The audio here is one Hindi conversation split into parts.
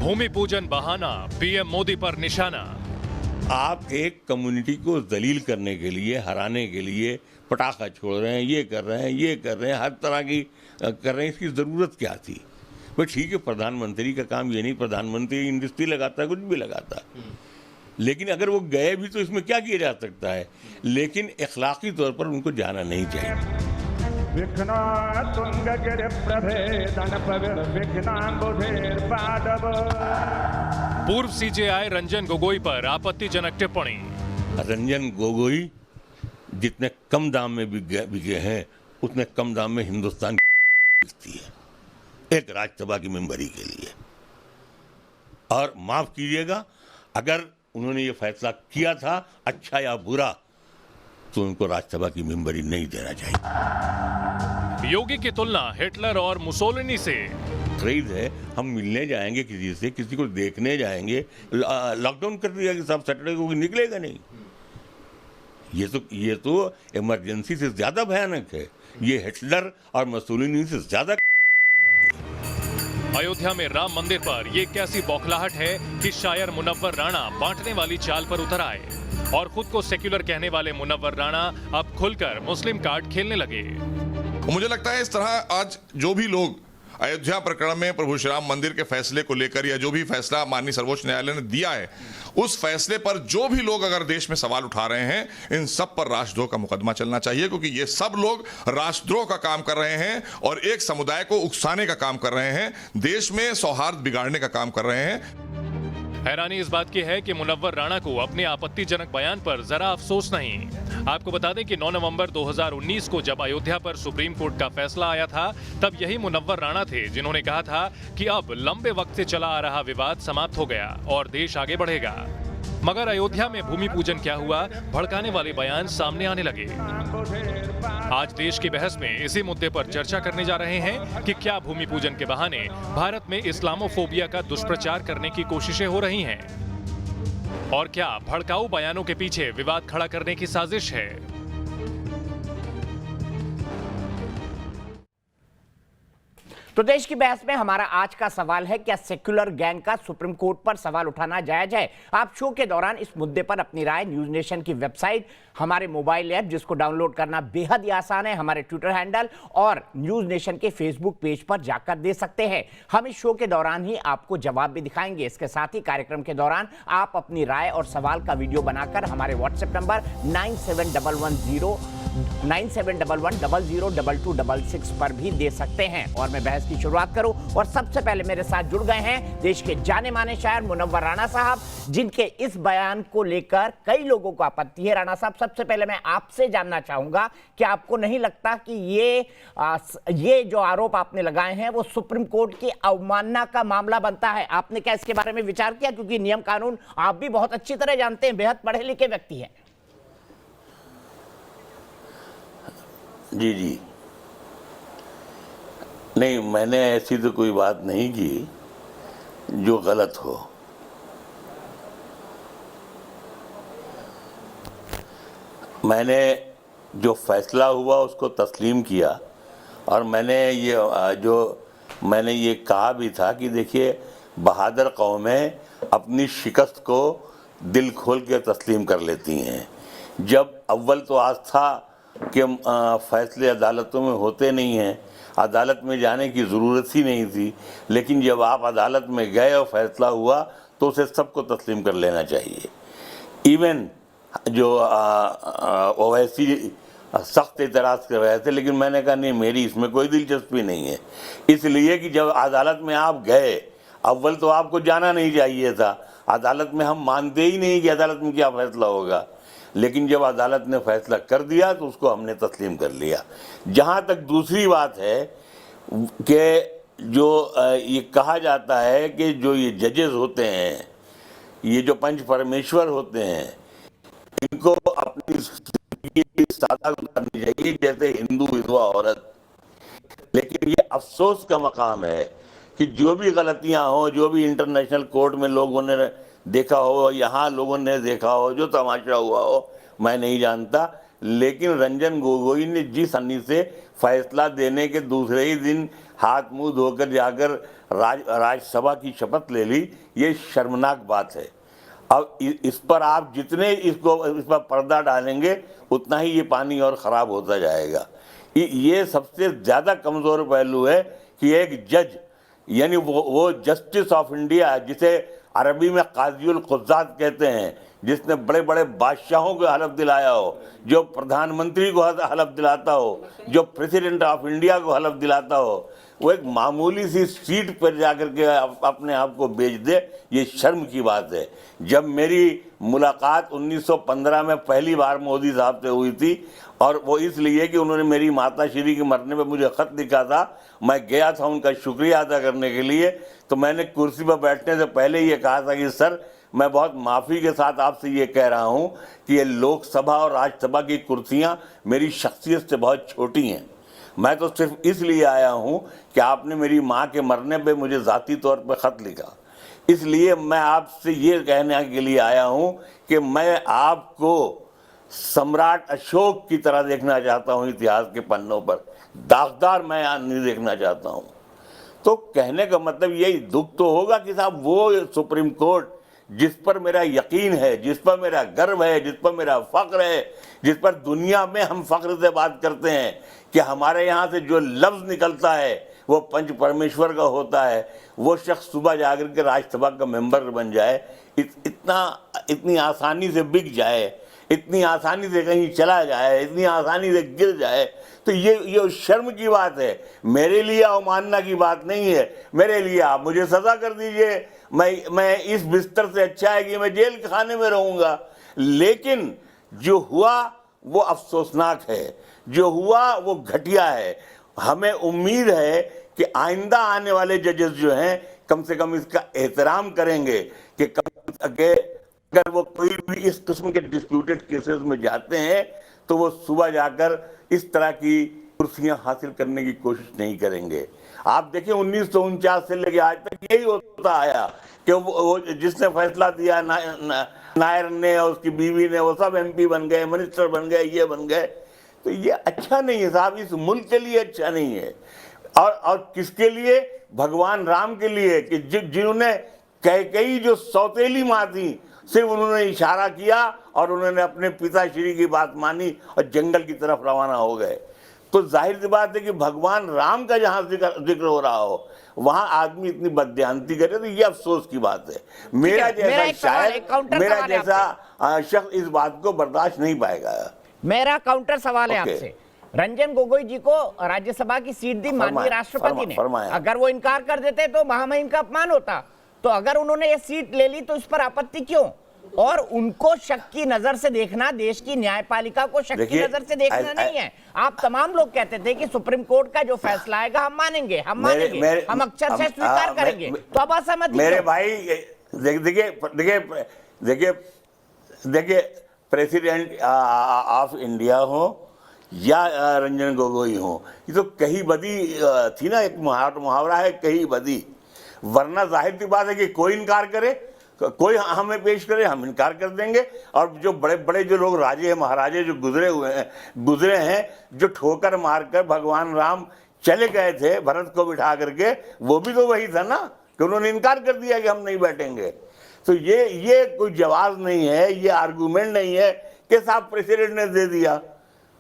भूमि पूजन बहाना, पीएम मोदी पर निशाना। आप एक कम्युनिटी को जलील करने के लिए, हराने के लिए पटाखा छोड़ रहे हैं, ये कर रहे हैं, ये कर रहे हैं, हर तरह की कर रहे हैं। इसकी ज़रूरत क्या थी? भाई ठीक है, प्रधानमंत्री का काम ये नहीं, प्रधानमंत्री इंडस्ट्री लगाता है, कुछ भी लगाता है, लेकिन अगर वो गए भी तो इसमें क्या किया जा सकता है? लेकिन अखलाकी तौर पर उनको जाना नहीं चाहिए। पूर्व सीजेआई रंजन गोगोई पर आपत्तिजनक टिप्पणी। रंजन गोगोई जितने कम दाम में बिके हैं, उतने कम दाम में हिंदुस्तान बिकती है एक राज्यसभा की मेंबरी के लिए। और माफ कीजिएगा, अगर उन्होंने ये फैसला किया था अच्छा या बुरा, तो उनको राज्यसभा की मेंबरी नहीं देना चाहिए। योगी की तुलना हिटलर और मुसोलिनी से। खरीद है, हम मिलने जाएंगे किसी से, किसी को देखने जाएंगे, लॉकडाउन कर दिया कि साहब सैटरडे को निकलेगा नहीं। ये तो इमरजेंसी से ज्यादा भयानक है। ये हिटलर और मुसोलिनी से ज्यादा। अयोध्या में राम मंदिर पर ये कैसी बौखलाहट है कि शायर मुनव्वर राणा बांटने वाली चाल पर उतर आए और खुद को सेक्युलर कहने वाले मुनव्वर राणा अब खुलकर मुस्लिम कार्ड खेलने लगे। मुझे लगता है इस तरह आज जो भी लोग अयोध्या प्रकरण में प्रभु श्री राम मंदिर के फैसले को लेकर या जो भी फैसला माननीय सर्वोच्च न्यायालय ने दिया है, उस फैसले पर जो भी लोग अगर देश में सवाल उठा रहे हैं, इन सब पर राष्ट्रद्रोह का मुकदमा चलना चाहिए, क्योंकि ये सब लोग राष्ट्रद्रोह का काम कर रहे हैं और एक समुदाय को उकसाने का काम कर रहे हैं, देश में सौहार्द बिगाड़ने का काम कर रहे हैं। हैरानी इस बात की है कि मुनव्वर राणा को अपने आपत्तिजनक बयान पर जरा अफसोस नहीं। आपको बता दें कि 9 नवंबर 2019 को जब अयोध्या पर सुप्रीम कोर्ट का फैसला आया था, तब यही मुनव्वर राणा थे जिन्होंने कहा था कि अब लंबे वक्त से चला आ रहा विवाद समाप्त हो गया और देश आगे बढ़ेगा। मगर अयोध्या में भूमि पूजन क्या हुआ, भड़काने वाले बयान सामने आने लगे। आज देश की बहस में इसी मुद्दे पर चर्चा करने जा रहे हैं कि क्या भूमि पूजन के बहाने भारत में इस्लामोफोबिया का दुष्प्रचार करने की कोशिशें हो रही हैं, और क्या भड़काऊ बयानों के पीछे विवाद खड़ा करने की साजिश है। तो देश की बहस में हमारा आज का सवाल है, क्या सेक्युलर गैंग का सुप्रीम कोर्ट पर सवाल उठाना जायज है? आप शो के दौरान इस मुद्दे पर अपनी राय न्यूज नेशन की वेबसाइट, हमारे मोबाइल ऐप जिसको डाउनलोड करना बेहद ही आसान है, हमारे ट्विटर हैंडल और न्यूज नेशन के फेसबुक पेज पर जाकर दे सकते हैं। हम इस शो के दौरान ही आपको जवाब भी दिखाएंगे। इसके साथ ही कार्यक्रम के दौरान आप अपनी राय और सवाल का वीडियो बनाकर हमारे व्हाट्सएप नंबर 9711002266 पर भी दे सकते हैं। और मैं बहस की शुरुआत करूं, और सबसे पहले मेरे साथ जुड़ गए हैं देश के जाने माने शायर मुनव्वर राणा साहब, जिनके इस बयान को लेकर कई लोगों को आपत्ति है। राणा साहब, सबसे पहले मैं आपसे जानना चाहूंगा कि आपको नहीं लगता कि ये जो आरोप आपने लगाए हैं वो सुप्रीम कोर्ट की अवमानना का मामला बनता है? आपने क्या इसके बारे में विचार किया? क्योंकि नियम कानून आप भी बहुत अच्छी तरह जानते हैं, बेहद पढ़े लिखे व्यक्ति हैं। जी जी, नहीं, मैंने ऐसी तो कोई बात नहीं की जो गलत हो। मैंने जो फैसला हुआ उसको तस्लीम किया, और मैंने ये कहा भी था कि देखिए, बहादुर कौमें अपनी शिकस्त को दिल खोल के तस्लीम कर लेती हैं। जब अव्वल तो आज था कि फैसले अदालतों में होते नहीं हैं, अदालत में जाने की ज़रूरत ही नहीं थी, लेकिन जब आप अदालत में गए और फैसला हुआ तो उसे सबको तस्लीम कर लेना चाहिए। इवन जो ओवैसी सख्त एतराज़ कर रहे थे, लेकिन मैंने कहा नहीं, मेरी इसमें कोई दिलचस्पी नहीं है, इसलिए कि जब अदालत में आप गए, अव्वल तो आपको जाना नहीं चाहिए था। अदालत में हम मानते ही नहीं कि अदालत में क्या फैसला होगा, लेकिन जब अदालत ने फैसला कर दिया तो उसको हमने तस्लीम कर लिया। जहाँ तक दूसरी बात है कि जो ये कहा जाता है कि जो ये जजेस होते हैं, ये जो पंच परमेश्वर होते हैं, इनको अपनी सादा गुजारनी चाहिए जैसे हिंदू विधवा औरत। लेकिन ये अफसोस का मकाम है कि जो भी गलतियां हो, जो भी इंटरनेशनल कोर्ट में लोगों ने देखा हो, यहाँ लोगों ने देखा हो, जो तमाशा हुआ हो, मैं नहीं जानता, लेकिन रंजन गोगोई ने जिस अन्नी से फैसला देने के दूसरे ही दिन हाथ मुंह धोकर जाकर राज्यसभा की शपथ ले ली, ये शर्मनाक बात है। अब इस पर आप जितने इस पर पर्दा डालेंगे उतना ही ये पानी और ख़राब होता जाएगा। ये सबसे ज़्यादा कमज़ोर पहलू है कि एक जज, यानी वो जस्टिस ऑफ इंडिया, जिसे अरबी में काज़ीउल क़ुज़्ज़ात कहते हैं, जिसने बड़े बड़े बादशाहों को हलफ दिलाया हो, जो प्रधानमंत्री को हलफ दिलाता हो, जो प्रेसिडेंट ऑफ इंडिया को हलफ दिलाता हो, वो एक मामूली सी सीट पर जाकर के अपने आप को बेच दे, ये शर्म की बात है। जब मेरी मुलाकात 1915 में पहली बार मोदी साहब से हुई थी, और वो इसलिए कि उन्होंने मेरी माता श्री के मरने पर मुझे ख़त लिखा था, मैं गया था उनका शुक्रिया अदा करने के लिए, तो मैंने कुर्सी पर बैठने से पहले ये कहा था कि सर, मैं बहुत माफ़ी के साथ आपसे ये कह रहा हूँ कि ये लोकसभा और राज्यसभा की कुर्सियाँ मेरी शख्सियत से बहुत छोटी हैं। मैं तो सिर्फ इसलिए आया हूँ कि आपने मेरी माँ के मरने पे मुझे ज़ाती तौर पर ख़त लिखा, इसलिए मैं आपसे ये कहने के लिए आया हूँ कि मैं आपको सम्राट अशोक की तरह देखना चाहता हूँ इतिहास के पन्नों पर, दागदार मैं नहीं देखना चाहता हूँ। तो कहने का मतलब यही, दुख तो होगा कि साहब वो सुप्रीम कोर्ट जिस पर मेरा यकीन है, जिस पर मेरा गर्व है, जिस पर मेरा फ़ख्र है, जिस पर दुनिया में हम फ़ख्र से बात करते हैं कि हमारे यहाँ से जो लफ्ज़ निकलता है वो पंच परमेश्वर का होता है, वो शख्स सुबह जाकर के राज्यसभा का मेंबर बन जाए, इतनी आसानी से बिक जाए, इतनी आसानी से कहीं चला जाए, इतनी आसानी से गिर जाए, तो ये शर्म की बात है। मेरे लिए अवमानना की बात नहीं है। मेरे लिए आप मुझे सज़ा कर दीजिए, मैं इस बिस्तर से अच्छा है कि मैं जेल खाने में रहूँगा, लेकिन जो हुआ वो अफसोसनाक है, जो हुआ वो घटिया है। हमें उम्मीद है कि आइंदा आने वाले जजेस जो हैं कम से कम इसका एहतराम करेंगे कि अगर वो कोई भी इस किस्म के डिस्प्यूटेड केसेस में जाते हैं तो वो सुबह जाकर इस तरह की कुर्सियां हासिल करने की कोशिश नहीं करेंगे। आप देखिए 1949 से लेकर आज तक यही होता आया कि वो जिसने फैसला दिया नायर ने और उसकी बीवी ने, वो सब MP बन गए, मिनिस्टर बन गए, ये बन गए। तो ये अच्छा नहीं है साहब, इस मुल्क के लिए अच्छा नहीं है। और किसके लिए? भगवान राम के लिए, कि जिन्होंने कैकेयी जो सौतेली माँ थी, सिर्फ उन्होंने इशारा किया और उन्होंने अपने पिताश्री की बात मानी और जंगल की तरफ रवाना हो गए। तो जाहिर सी बात है कि भगवान राम का जहाँ जिक्र हो रहा हो वहाँ आदमी इतनी बदध्यानती करे, तो ये अफसोस की बात है। मेरा जैसा शख्स इस बात को बर्दाश्त नहीं पाएगा। मेरा काउंटर सवाल है आपसे। रंजन गोगोई जी को राज्यसभा की सीट दी माननीय राष्ट्रपति ने, अगर वो इनकार कर देते तो महामहिम का अपमान होता। तो अगर उन्होंने ये सीट ले ली तो इस पर आपत्ति क्यों? और उनको शक की नजर से देखना, देश की न्यायपालिका को शक की नजर से देखना नहीं है। आप तमाम लोग कहते थे कि सुप्रीम कोर्ट का जो फैसला आएगा हम मानेंगे, हम अक्षर से स्वीकार करेंगे, तो अब असहमति। मेरे भाई देखिए प्रेसिडेंट ऑफ इंडिया हो या रंजन गोगोई हो, ये तो कही बदी थी ना, एक मुहावरा है कही बदी। वरना जाहिर सी बात है कि कोई इनकार करे, कोई हमें पेश करे, हम इनकार कर देंगे। और जो बड़े बड़े जो लोग राजे महाराजे जो गुजरे हैं, जो ठोकर मारकर भगवान राम चले गए थे भरत को बिठा करके, वो भी तो वही था ना कि उन्होंने इनकार कर दिया कि हम नहीं बैठेंगे। तो ये कोई जवाब नहीं है, ये आर्गूमेंट नहीं है कि साहब प्रेसिडेंट ने दे दिया,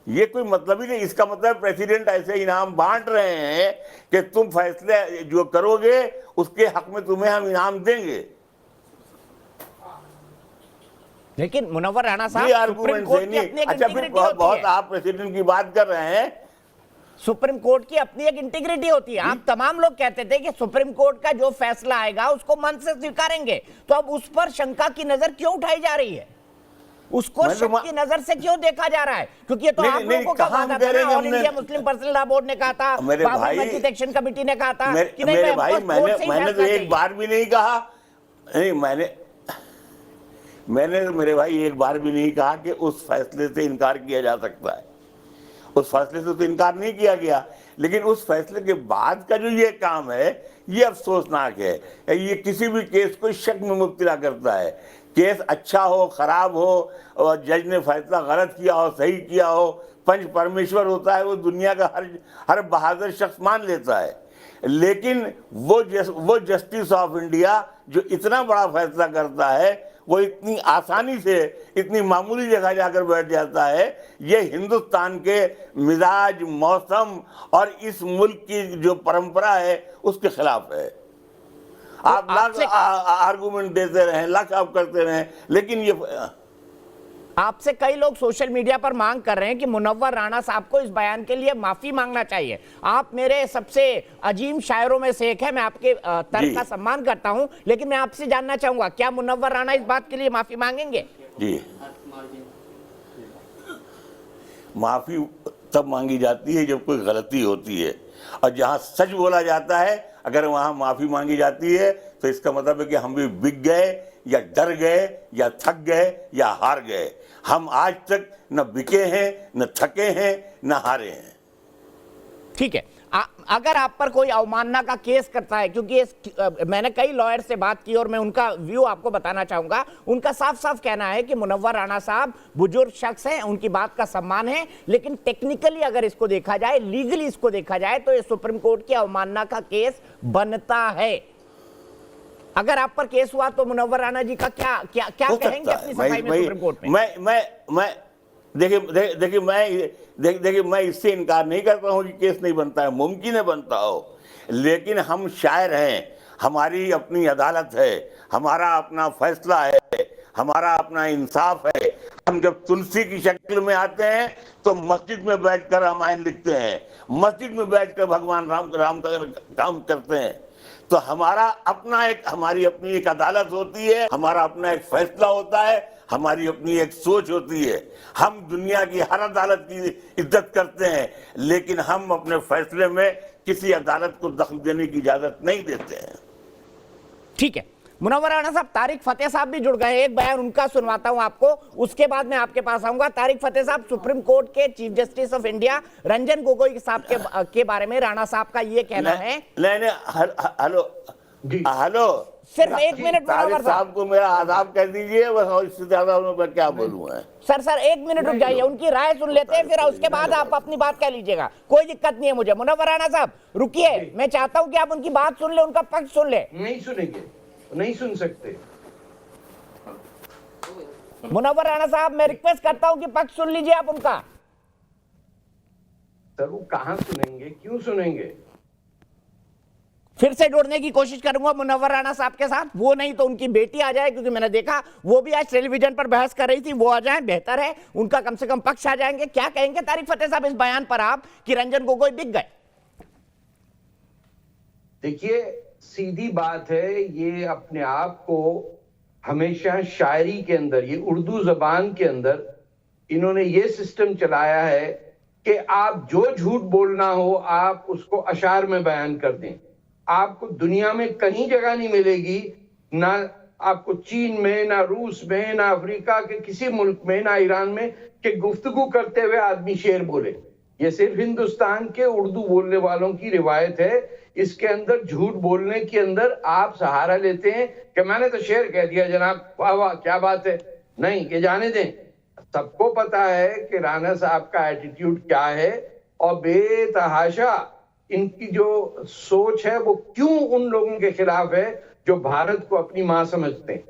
ये कोई मतलब ही नहीं। इसका मतलब प्रेसिडेंट ऐसे इनाम बांट रहे हैं कि तुम फैसले जो करोगे उसके हक में तुम्हें हम इनाम देंगे। लेकिन मुनव्वर राणा साहब, सुप्रीम कोर्ट की अपनी एक इंटीग्रिटी होती है। बहुत आप प्रेसिडेंट की बात कर रहे हैं। सुप्रीम कोर्ट की अपनी एक इंटीग्रिटी होती है। आप तमाम लोग कहते थे कि सुप्रीम कोर्ट का जो फैसला आएगा उसको मन से स्वीकारेंगे, तो अब उस पर शंका की नजर क्यों उठाई जा रही है? उसको शक की नजर से क्यों देखा जा रहा है? क्योंकि ये तो आप लोगों को कहा था ना, all India Muslim personal law board ने कहा था, बाबरी मस्जिद एक्शन कमेटी ने कहा था कि नहीं, मेरे भाई मैंने तो एक बार भी नहीं कहा, नहीं मैंने मेरे भाई एक बार भी नहीं कहा कि उस फैसले से इनकार किया जा सकता है। उस फैसले से तो इनकार नहीं किया गया, लेकिन उस फैसले के बाद का जो ये काम है ये अफसोसनाक है। ये किसी भी केस को शक में मुब्तला करता है। केस अच्छा हो खराब हो, और जज ने फैसला गलत किया हो सही किया हो, पंच परमेश्वर होता है, वो दुनिया का हर बहादुर शख्स मान लेता है। लेकिन वो जस्टिस ऑफ इंडिया जो इतना बड़ा फैसला करता है, वो इतनी आसानी से इतनी मामूली जगह जाकर बैठ जाता है। ये हिंदुस्तान के मिजाज, मौसम और इस मुल्क की जो परंपरा है उसके खिलाफ है। आप लाख आर्गुमेंट देते रहें, लाख आप करते रहें, लेकिन ये आपसे कई लोग सोशल मीडिया पर मांग कर रहे हैं कि मुनव्वर राणा साहब को इस बयान के लिए माफी मांगना चाहिए। आप मेरे सबसे अजीम शायरों में से एक है, मैं आपके तर्क का सम्मान करता हूं, लेकिन मैं आपसे जानना चाहूंगा क्या मुनव्वर राणा इस बात के लिए माफी मांगेंगे? जी, माफी तब मांगी जाती है जब कोई गलती होती है, और जहां सच बोला जाता है अगर वहां माफी मांगी जाती है तो इसका मतलब है कि हम भी बिक गए या डर गए या थक गए या हार गए। हम आज तक न बिके हैं, न थके हैं, न हारे हैं। ठीक है, अगर आप पर कोई अवमानना का केस करता है, क्योंकि मैंने कई लॉयर से बात की और मैं उनका व्यू आपको बताना चाहूंगा। उनका साफ साफ कहना है कि मुनव्वर राणा साहब बुजुर्ग शख्स हैं, उनकी बात का सम्मान है, लेकिन टेक्निकली अगर इसको देखा जाए, लीगली इसको देखा जाए तो ये सुप्रीम कोर्ट की अवमानना का केस बनता है। अगर आप पर केस हुआ तो मुनव्वर राणा जी का क्या क्या क्या कहेंगे अपनी सफाई में सुप्रीम कोर्ट में? देखिए मैं इससे इनकार नहीं करता हूं कि केस नहीं बनता है, मुमकिन है बनता हो, लेकिन हम शायर हैं, हमारी अपनी अदालत है, हमारा अपना फैसला है, हमारा अपना इंसाफ है। हम जब तुलसी की शक्ल में आते हैं तो मस्जिद में बैठकर रामायण लिखते हैं, मस्जिद में बैठकर भगवान राम का काम करते हैं। तो हमारा अपना हमारी अपनी एक अदालत होती है, हमारा अपना एक फैसला होता है, हमारी अपनी एक सोच होती है। हम दुनिया की हर अदालत की इज्जत करते हैं, लेकिन हम अपने फैसले में किसी अदालत को दखल देने की इजाजत नहीं देते हैं। ठीक है, मुनव्वर राणा साहब, तारिक फतेह साहब भी जुड़ गए, एक बयान उनका सुनवाता हूं आपको, उसके बाद मैं आपके पास आऊंगा। तारिक फतेह साहब, सुप्रीम कोर्ट के chief justice of India Ranjan Gogoi साहब के बारे में राणा साहब का ये कहना है। हेलो, सिर्फ एक मिनट तारिक साहब को मेरा आदाब कह दीजिए, बस इससे ज्यादा मैं क्या बोलूं है। सर एक मिनट रुक जाइए, उनकी राय सुन लेते हैं, फिर उसके बाद आप अपनी बात कह लीजिएगा, कोई दिक्कत नहीं है मुझे। मुनव्वर राणा साहब रुकिए, मैं चाहता हूं कि आप उनकी बात सुन ले, उनका पक्ष सुन ले। नहीं सुनेंगे, नहीं सुन सकते। मुनव्वर राणा साहब, मैं रिक्वेस्ट करता हूं कि पक्ष सुन लीजिए आप उनका। सर वो कहां सुनेंगे, क्यों सुनेंगे? फिर से जोड़ने की कोशिश करूंगा मुनव्वर राणा साहब के साथ, वो नहीं तो उनकी बेटी आ जाए, क्योंकि मैंने देखा वो भी आज टेलीविजन पर बहस कर रही थी, वो आ जाए, बेहतर है, उनका कम से कम पक्ष आ जाएंगे। क्या कहेंगे तारिक फतेह साहब इस बयान पर आप कि रंजन गोगोई बिक गए? देखिए, सीधी बात है, ये अपने आप को हमेशा शायरी के अंदर, ये उर्दू जबान के अंदर इन्होंने ये सिस्टम चलाया है कि आप जो झूठ बोलना हो आप उसको अशार में बयान कर दें। आपको दुनिया में कहीं जगह नहीं मिलेगी, ना आपको चीन में, ना रूस में, ना अफ्रीका के किसी मुल्क में, ना ईरान में, कि गुफ्तगू करते हुए आदमी शेर बोले। ये सिर्फ हिंदुस्तान के उर्दू बोलने वालों की रिवायत है। इसके अंदर झूठ बोलने के अंदर आप सहारा लेते हैं कि मैंने तो शेर कह दिया जनाब, वाह वाह क्या बात है। नहीं, ये जाने दें, सबको पता है कि राणा साहब का एटीट्यूड क्या है और बेतहाशा इनकी जो सोच है वो क्यों उन लोगों के खिलाफ है जो भारत को अपनी मां समझते हैं।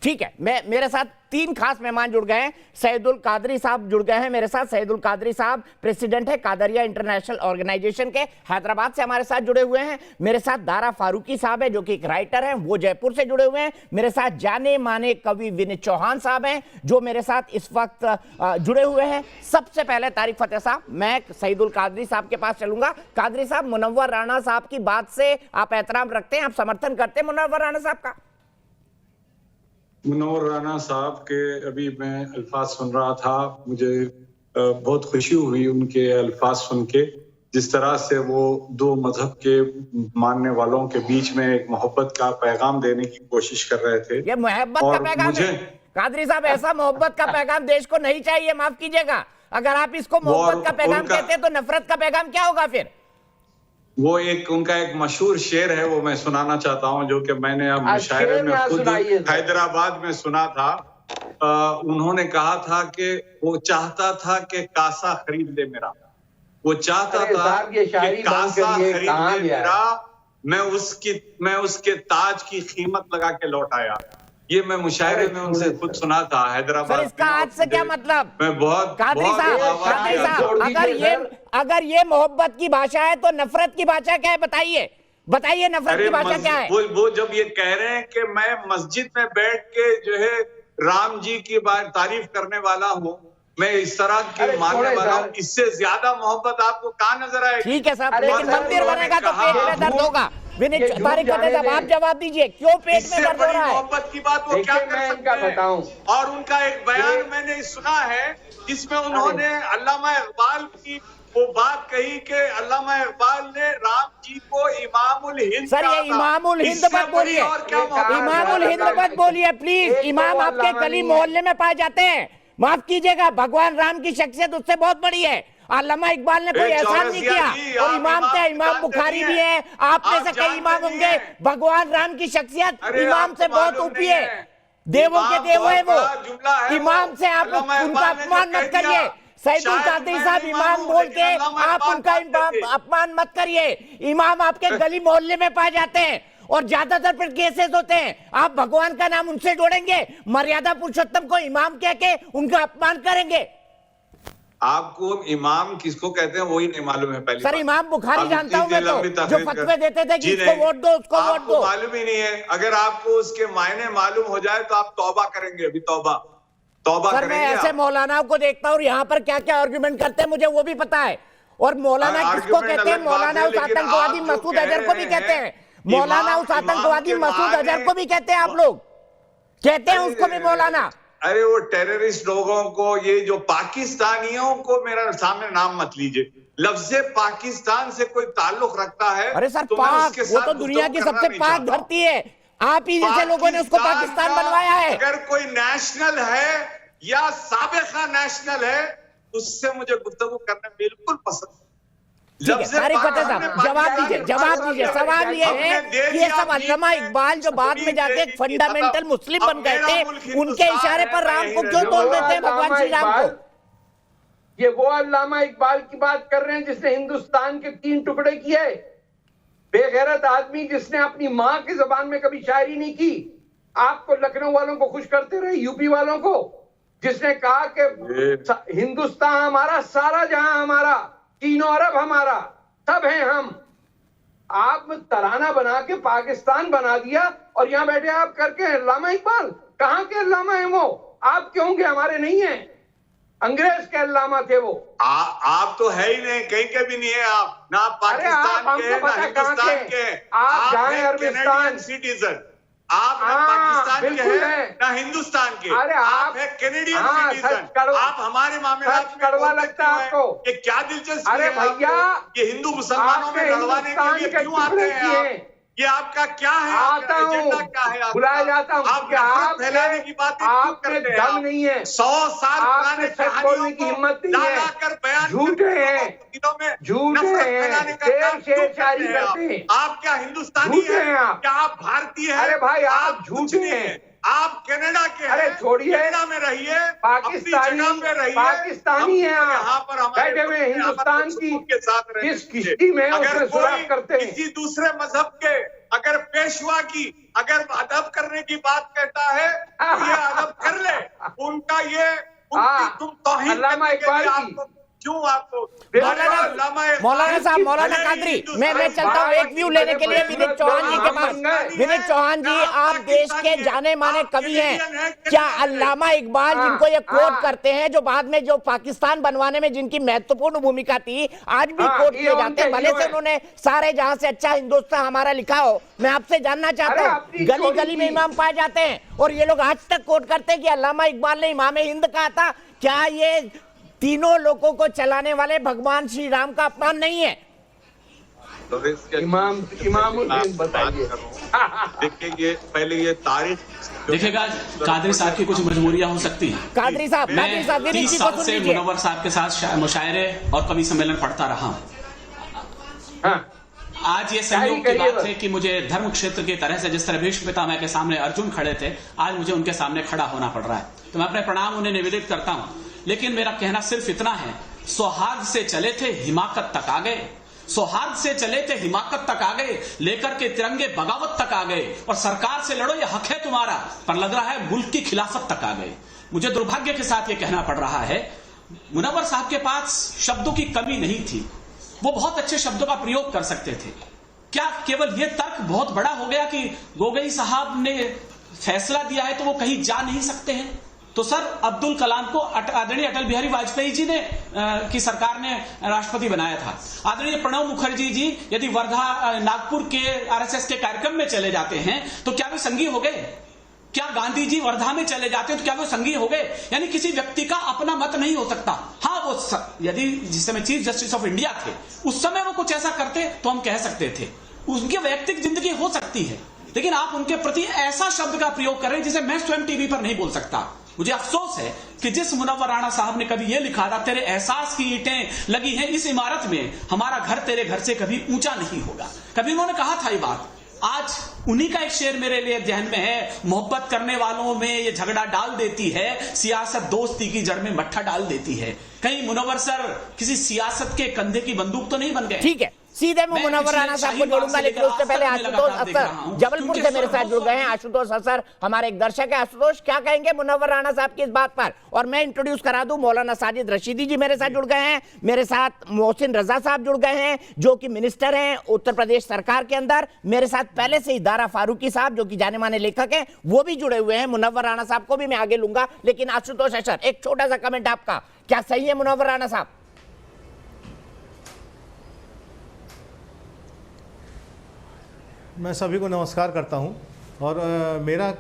ठीक है, मेरे साथ तीन खास मेहमान जुड़ गए हैं। सईदुल कादरी साहब जुड़ गए हैं मेरे साथ। सईदुल कादरी साहब प्रेसिडेंट है कादरिया इंटरनेशनल ऑर्गेनाइजेशन के, हैदराबाद से हमारे साथ जुड़े हुए हैं। मेरे साथ दारा फारूकी साहब है जो कि एक राइटर हैं, वो जयपुर से जुड़े हुए हैं। मेरे साथ जाने माने कवि विनीत चौहान साहब हैं जो मेरे साथ इस वक्त जुड़े हुए हैं। सबसे पहले तारिक फतेह साहब, मैं सईदुल कादरी साहब के पास चलूंगा। कादरी साहब, मुनव्वर राणा साहब की बात से आप एहतराम रखते हैं, आप समर्थन करते हैं मुनव्वर राणा साहब का? मुनव्वर राणा साहब के अभी मैं अल्फाज सुन रहा था, मुझे बहुत खुशी हुई उनके अल्फाज सुन के। जिस तरह से वो दो मजहब के मानने वालों के बीच में एक मोहब्बत का पैगाम देने की कोशिश कर रहे थे। ये मोहब्बत का पैगाम है कादरी साहब, ऐसा मोहब्बत का पैगाम देश को नहीं चाहिए, माफ कीजिएगा। अगर आप इसको मोहब्बत का पैगाम कहते हैं तो नफरत का पैगाम क्या होगा फिर? वो उनका एक मशहूर शेर है, वो मैं सुनाना चाहता हूँ, जो कि मैंने अब मुशायरे में खुद हैदराबाद में सुना था। उन्होंने कहा था कि वो चाहता था कि कासा खरीद ले मेरा, वो चाहता अरे था साहब, ये कि शायरी कासा बनकर ये खरीद कहाँ ले गया है? मेरा, मैं उसके ताज की कीमत लगा के लौट आया। ये मैं मुशायरे में उनसे खुद सुना था हैदराबाद। सर इसका आज से क्या मतलब? मैं बहुत कादरी साहब, अगर ये मोहब्बत की भाषा है तो नफरत की भाषा क्या है? बताइए नफरत की भाषा क्या है? वो जब ये कह रहे हैं कि मैं मस्जिद में बैठ के जो है राम जी की तारीफ करने वाला हूँ, मैं इस तरह की मानने वाला हूँ, इससे ज्यादा मोहब्बत आपको कहाँ नजर आएगी? ठीक है साहब, लेकिन मंदिर बनेगा तो पेट में दर्द होगा। विनीत तारिक फतेह साहब, आप जवाब दीजिए, क्यों पेट में दर्द हो रहा है? मोहब्बत की बात वो क्या कर सकते हैं? और उनका एक बयान मैंने सुना है जिसमें उन्होंने अल्लामा इकबाल की वो बात कही कि अल्लामा इकबाल ने राम जी को इमामुल हिंद। सर ये इमामुल हिंद मत बोलिए, इमामुल हिंद मत बोलिए प्लीज। इमाम आपके गली मोहल्ले में पाए जाते हैं, माफ कीजिएगा, भगवान राम की शख्सियत उससे बहुत बड़ी है। अल्लामा इकबाल ने कोई एहसान नहीं किया, और इमाम थे, इमाम बुखारी भी है, आप में से कई इमाम होंगे। भगवान राम की शख्सियत इमाम से बहुत ऊपरी है, देवों के देव है वो। इमाम से आप उनका अपमान मत करिए। सैदुल कादरी साहब इमाम बोल के आप उनका अपमान मत करिए। इमाम आपके गली मोहल्ले में पाए जाते हैं और ज्यादातर फिर केसेस होते हैं। आप भगवान का नाम उनसे जोड़ेंगे, मर्यादा पुरुषोत्तम को इमाम कह के उनका अपमान करेंगे। आपको इमाम किसको कहते हैं वही नहीं मालूम है। पहले सर इमाम बुखारी जानता हूं मैं तो, जो फतवे देते थे कि इसको वोट दो, उसको वोट दो। मालूम ही नहीं है। अगर आपको उसके मायने मालूम हो जाए तो आप तौबा करेंगे। अभी तौबा सर मैं ऐसे मौलानाओं को देखता हूँ और यहाँ पर क्या क्या आर्गुमेंट करते हैं मुझे वो भी पता है। और मौलाना किसको कहते हैं? मौलाना उस आतंकवादी मसूद अजहर को भी कहते हैं, मौलाना उस आतंकवादी मसूद अजहर को भी कहते हैं, आप लोग कहते हैं उसको भी मौलाना। अरे वो टेररिस्ट लोगों को, ये जो पाकिस्तानियों को मेरा सामने नाम मत लीजिए। लफ्ज़ पाकिस्तान से कोई ताल्लुक रखता है? अरे सर पाक वो तो दुनिया की सबसे पाक धरती है, आप ही जैसे लोगों ने उसको पाकिस्तान बनवाया है। अगर कोई नेशनल है या साबिका नेशनल है उससे मुझे गुफ्तगू करना बिल्कुल पसंद। तारिक फतेह साहब जवाब दीजिए। सवाल ये है कि ये सब अल्लामा इकबाल जो बाद में जाके एक फंडामेंटल मुस्लिम बन गए थे, उनके इशारे पर राम को क्यों तोड़ देते हैं, भगवान श्री राम को? ये वो अल्लामा इकबाल की बात कर रहे हैं जिसने हिंदुस्तान के 3 टुकड़े किए, बेगैरत आदमी जिसने अपनी माँ की जबान में कभी शायरी नहीं की, आपको लखनऊ वालों को खुश करते रहे, यूपी वालों को, जिसने कहा कि हिंदुस्तान हमारा, सारा जहां हमारा, तीनों अरब हमारा, सब हैं हम। आप तराना बना के पाकिस्तान बना दिया और यहां बैठे आप करके अल्लामा इकबाल। कहां के अल्लामा हैं वो? आप क्यों के हमारे नहीं है, अंग्रेज के अल्लामा थे वो। आप तो है ही नहीं, कहीं के भी नहीं है आप, ना पाकिस्तान के ना हिंदुस्तान के। आप जाए अरबिस्तान सिटीजन, आप पाकिस्तान के हैं ना हिंदुस्तान के। अरे आप है कैनेडियन सिटीजन। आप हमारे मामले कड़वा लगता है आपको? ये क्या दिलचस्पी? अरे भैया ये हिंदू मुसलमानों में लड़वाने के लिए क्यों आते हैं आप? ये आपका क्या है? आता एजेंडा क्या है? बुलाया जाता हूँ। आप फैलाने की बातें क्यों करते हैं? दम नहीं है, 100 साल पुराने सच बोलने की हिम्मत नहीं है, झूठे हैं, झूठे हैं, शेर शायरी करते हैं। आप क्या हिंदुस्तानी हैं? क्या आप भारतीय हैं? अरे भाई आप झूठे हैं। आप कनाडा के हैं, अरे छोड़िए, कनाडा में रहिए, पाकिस्तानी हैं यहाँ पर बैठे हुए हिंदुस्तान की के साथ किस किश्ती में अगर सुराख करते हैं। किसी दूसरे मजहब के अगर पेशवा की अगर अदब करने की बात कहता है तो ये अदब कर ले। उनका ये तुम तौहीन अल्लामा इकबाल की क्यों आपको मौलाना साहब, मौलाना कादरी, मैं चलता हूँ एक व्यू लेने के लिए विनीत चौहान जी के पास। विनीत चौहान जी, आप देश के जाने माने कवि हैं, क्या अल्लामा इकबाल जिनको ये कोट करते हैं, जो बाद में जो पाकिस्तान बनवाने में जिनकी महत्वपूर्ण भूमिका थी, आज भी कोट किए जाते हैं, भले से उन्होंने सारे जहां से अच्छा हिंदुस्तान हमारा लिखा हो। मैं आपसे जानना चाहता हूँ, गली गली में इमाम पाए जाते हैं और ये लोग आज तक कोट करते हैं कि अल्लामा इकबाल ने इमाम हिंद कहा था। क्या ये तीनों लोगों को चलाने वाले भगवान श्री राम का अपमान नहीं है? इमाम बताइए। देखिए ये पहले ये तारीख देखिएगा, कादरी साहब की कुछ मजबूरियां हो सकती हैं। कादरी साहब 30 साल से मुनव्वर साहब के साथ मुशायरे और कवि सम्मेलन पढ़ता रहा हूं। आज ये संयोग की बात है कि मुझे धर्म क्षेत्र की तरह से जिस तरह भीष्म पितामह के सामने अर्जुन खड़े थे, आज मुझे उनके सामने खड़ा होना पड़ रहा है। तो मैं अपने प्रणाम उन्हें निवेदित करता हूं, लेकिन मेरा कहना सिर्फ इतना है, सौहार्द से चले थे, हिमाकत तक आ गए। सौहार्द से चले थे, हिमाकत तक आ गए, लेकर के तिरंगे बगावत तक आ गए, और सरकार से लड़ो ये हक है तुम्हारा, पर लग रहा है मुल्क की खिलाफत तक आ गए। मुझे दुर्भाग्य के साथ ये कहना पड़ रहा है, मुनव्वर साहब के पास शब्दों की कमी नहीं थी, वो बहुत अच्छे शब्दों का प्रयोग कर सकते थे। क्या केवल ये तर्क बहुत बड़ा हो गया कि गोगोई साहब ने फैसला दिया है तो वो कहीं जा नहीं सकते हैं? तो सर, अब्दुल कलाम को आदरणीय अटल बिहारी वाजपेयी जी ने की सरकार ने राष्ट्रपति बनाया था। आदरणीय प्रणब मुखर्जी जी यदि वर्धा नागपुर के आरएसएस के कार्यक्रम में चले जाते हैं तो क्या वे संघी हो गए? क्या गांधी जी वर्धा में चले जाते तो क्या वो संघी हो गए? यानी किसी व्यक्ति का अपना मत नहीं हो सकता। हाँ, वो यदि जिस समय चीफ जस्टिस ऑफ इंडिया थे उस समय वो कुछ ऐसा करते तो हम कह सकते थे, उनकी वैयक्तिक जिंदगी हो सकती है, लेकिन आप उनके प्रति ऐसा शब्द का प्रयोग कर रहे हैं जिसे मैं स्वयं टीवी पर नहीं बोल सकता। मुझे अफसोस है कि जिस मुनव्वर राणा साहब ने कभी यह लिखा था, तेरे एहसास की ईंटें लगी हैं इस इमारत में, हमारा घर तेरे घर से कभी ऊंचा नहीं होगा, कभी उन्होंने कहा था ये बात। आज उन्हीं का एक शेर मेरे लिए ध्यान में है, मोहब्बत करने वालों में ये झगड़ा डाल देती है, सियासत दोस्ती की जड़ में मट्ठा डाल देती है। कहीं मुनव्वर सर किसी सियासत के कंधे की बंदूक तो नहीं बन गए? ठीक है, सीधे मैं मुनव्वर राणा साहब को जोड़ूंगा, लेकिन उससे पहले आशुतोष असर जबलपुर से मेरे साथ जुड़ गए हैं। आशुतोष असर हमारे एक दर्शक है। आशुतोष, क्या कहेंगे मुनव्वर राणा साहब की इस बात पर? और मैं इंट्रोड्यूस करा दूं, मौलाना साजिद रशीदी जी मेरे साथ जुड़ गए हैं, मेरे साथ मोहसिन रजा साहब जुड़ गए हैं जो कि मिनिस्टर हैं उत्तर प्रदेश सरकार के अंदर, मेरे साथ पहले से ही दारा फारूकी साहब जो कि जाने माने लेखक हैं वो भी जुड़े हुए हैं। मुनव्वर राणा साहब को भी मैं आगे लूंगा, लेकिन आशुतोष असर, एक छोटा सा कमेंट आपका, क्या सही है मुनव्वर राणा साहब? मैं सभी को नमस्कार करता हूं, और मेरा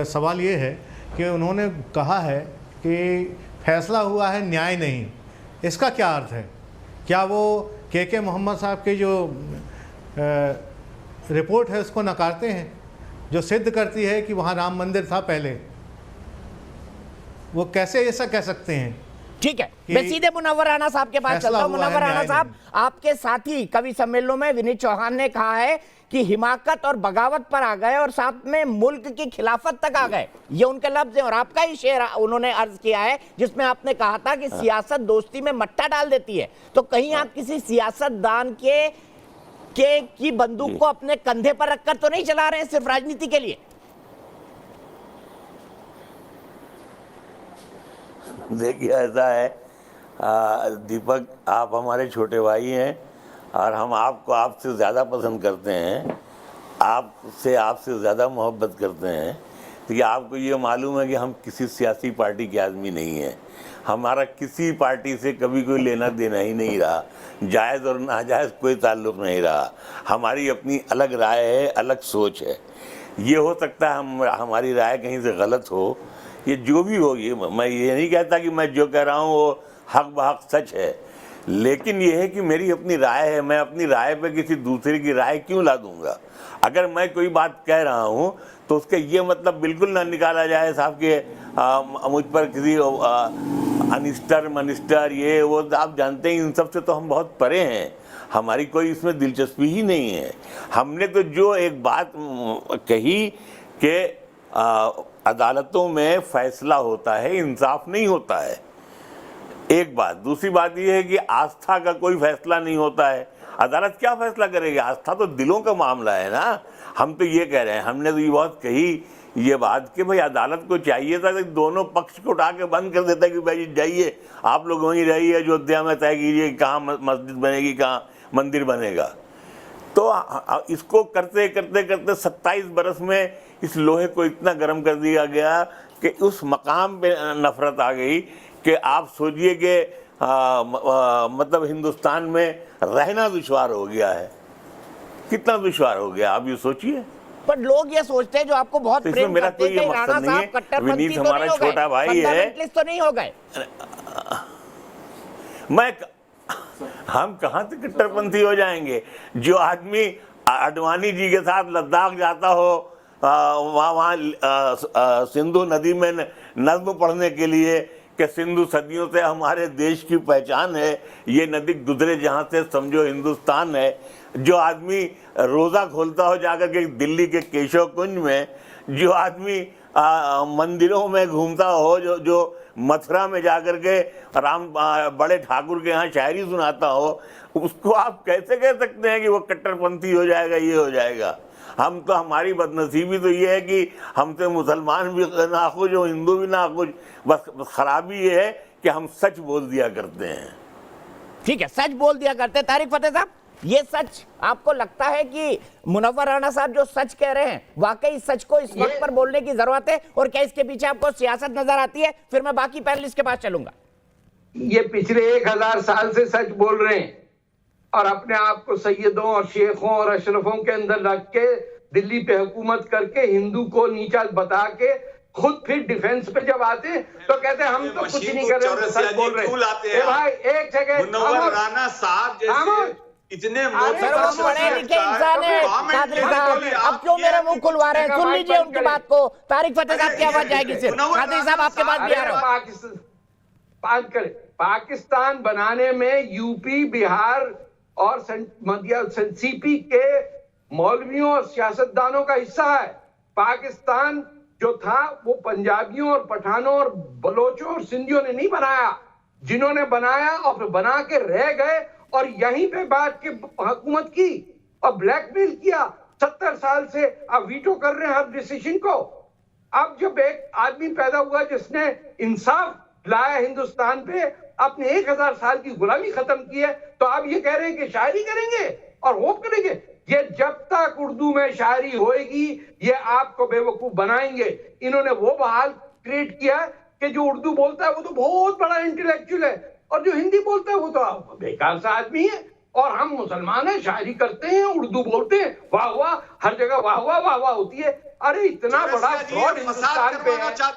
सवाल ये है कि उन्होंने कहा है कि फैसला हुआ है न्याय नहीं, इसका क्या अर्थ है? क्या वो के मोहम्मद साहब की जो रिपोर्ट है उसको नकारते हैं जो सिद्ध करती है कि वहाँ राम मंदिर था पहले? वो कैसे ऐसा कह सकते हैं? ठीक है, मैं सीधे मुनव्वर राणा साहब के पास चलता हूं। मुनव्वर राणा साहब, आपके साथी कवि सम्मेलनों में विनीत चौहान ने कहा है कि हिमाकत और बगावत पर आ गए और साथ में मुल्क की खिलाफत तक आ गए, ये उनके लफ्ज हैं। और आपका ही शेर उन्होंने अर्ज किया है जिसमें आपने कहा था कि सियासत दोस्ती में मट्टा डाल देती है। तो कहीं आप किसी सियासतदान की बंदूक को अपने कंधे पर रखकर तो नहीं चला रहे हैं सिर्फ राजनीति के लिए? देखिए, ऐसा है दीपक, आप हमारे छोटे भाई हैं और हम आपको आपसे ज़्यादा पसंद करते हैं, आपसे ज़्यादा मोहब्बत करते हैं। तो आपको ये मालूम है कि हम किसी सियासी पार्टी के आदमी नहीं हैं, हमारा किसी पार्टी से कभी कोई लेना देना ही नहीं रहा, जायज़ और नाजायज़ कोई ताल्लुक़ नहीं रहा। हमारी अपनी अलग राय है, अलग सोच है। ये हो सकता है हमारी राय कहीं से गलत हो, ये जो भी हो, ये मैं ये नहीं कहता कि मैं जो कह रहा हूँ वो हक बहक सच है, लेकिन ये है कि मेरी अपनी राय है, मैं अपनी राय पे किसी दूसरे की राय क्यों ला दूंगा? अगर मैं कोई बात कह रहा हूँ तो उसका ये मतलब बिल्कुल ना निकाला जाए साहब के मुझ पर किसी अनिस्टर मनिस्टर ये वो, आप जानते हैं इन सब से तो हम बहुत परे हैं, हमारी कोई इसमें दिलचस्पी ही नहीं है। हमने तो जो एक बात कही कि अदालतों में फैसला होता है, इंसाफ नहीं होता है, एक बात। दूसरी बात यह है कि आस्था का कोई फैसला नहीं होता है, अदालत क्या फैसला करेगी? आस्था तो दिलों का मामला है ना। हम तो ये कह रहे हैं, हमने तो ये बहुत कही ये बात कि भाई अदालत को चाहिए था कि दोनों पक्ष को उठा के बंद कर देता कि भाई जाइए आप लोग वहीं रहिए, अयोध्या में तय कीजिए कहाँ मस्जिद बनेगी, कहाँ मंदिर बनेगा। तो इसको करते करते करते 27 बरस में इस लोहे को इतना गर्म कर दिया गया कि उस मकाम पे नफरत आ गई कि आप सोचिए कि मतलब हिंदुस्तान में रहना दुश्वार हो गया है। कितना दुश्वार हो गया आप ये सोचिए। पर लोग ये सोचते हैं जो आपको बहुत तो प्रेम मेरा करते कोई ये हैं, मकसद नहीं है। विनीत हमारा छोटा भाई है, तो नहीं हो गए। हम कहाँ से कट्टरपंथी हो जाएंगे? जो आदमी आडवाणी जी के साथ लद्दाख जाता हो, वहाँ सिंधु नदी में नज्म पढ़ने के लिए कि सिंधु सदियों से हमारे देश की पहचान है, ये नदी गुजरे जहाँ से समझो हिंदुस्तान है। जो आदमी रोज़ा खोलता हो जाकर के दिल्ली के केशव कुंज में, जो आदमी मंदिरों में घूमता हो, जो मथुरा में जाकर के बड़े ठाकुर के यहाँ शायरी सुनाता हो, उसको आप कैसे कह सकते हैं कि वो कट्टरपंथी हो जाएगा, ये हो जाएगा। हम तो, हमारी बदनसीबी तो ये है कि हमसे मुसलमान भी नाखुश हो, हिंदू भी नाखुश। बस खराबी ये है कि हम सच बोल दिया करते हैं। ठीक है, सच बोल दिया करते हैं। तारिक फतेह साहब, ये सच आपको लगता है कि मुनव्वर राणा साहब जो सच कह रहे हैं, वाकई सच को इस वक्त पर बोलने की जरूरत है, और क्या इसके पीछे आपको सियासत नजर आती है? फिर मैं बाकी पैनलिस्ट के पास चलूंगा। ये पिछले 1000 साल से सच बोल रहे हैं और अपने आप को सैयदों और शेखों और अशरफों के अंदर रख के दिल्ली पे हुकूमत करके हिंदू को नीचा बता के खुद फिर डिफेंस पे जब आते तो कहते हैं हम तो कुछ नहीं कर रहे, सच बोल रहे हैं। भाई एक सेकंड, मुनव्वर राणा साहब जैसे इतने पढ़े लिखे इंसान है कादरी साहब, अब क्यों मेरे मुंह खुलवा रहे हैं? सुन लीजिए उनकी बात को। तारिक फतेह साहब की आवाज जाएगी सिर्फ। कादरी साहब आपके पास भी आ रहा हूं। पाकिस्तान बनाने में यूपी, बिहार और सीपी के मौलवियों और सियासतदानों का हिस्सा है। पाकिस्तान जो था वो पंजाबियों और पठानों और बलोचों और सिंधियों ने नहीं बनाया, जिन्होंने बनाया और फिर बना के रह गए और यहीं पे बैठ के हुकूमत की और ब्लैकमेल किया 70 साल से। अब वीटो कर रहे हैं हर डिसीजन को। अब जब एक आदमी पैदा हुआ जिसने इंसाफ लाया हिंदुस्तान पे, अपने 1000 साल की गुलामी खत्म की है, तो आप ये कह रहे हैं कि शायरी करेंगे और होप करेंगे? ये जब तक उर्दू में शायरी होएगी ये आपको बेवकूफ बनाएंगे। इन्होंने वो बहाल क्रिएट किया कि जो उर्दू बोलता है वो तो बहुत बड़ा इंटेलेक्चुअल है और जो हिंदी बोलता है वो तो बेकार सा आदमी है। और हम मुसलमान हैं, शायरी करते हैं, उर्दू बोलते हैं, वाह वाह, हर जगह वाह वाह वाह वाह होती है। अरे इतना बड़ा फ्रॉड हिंदुस्तान पे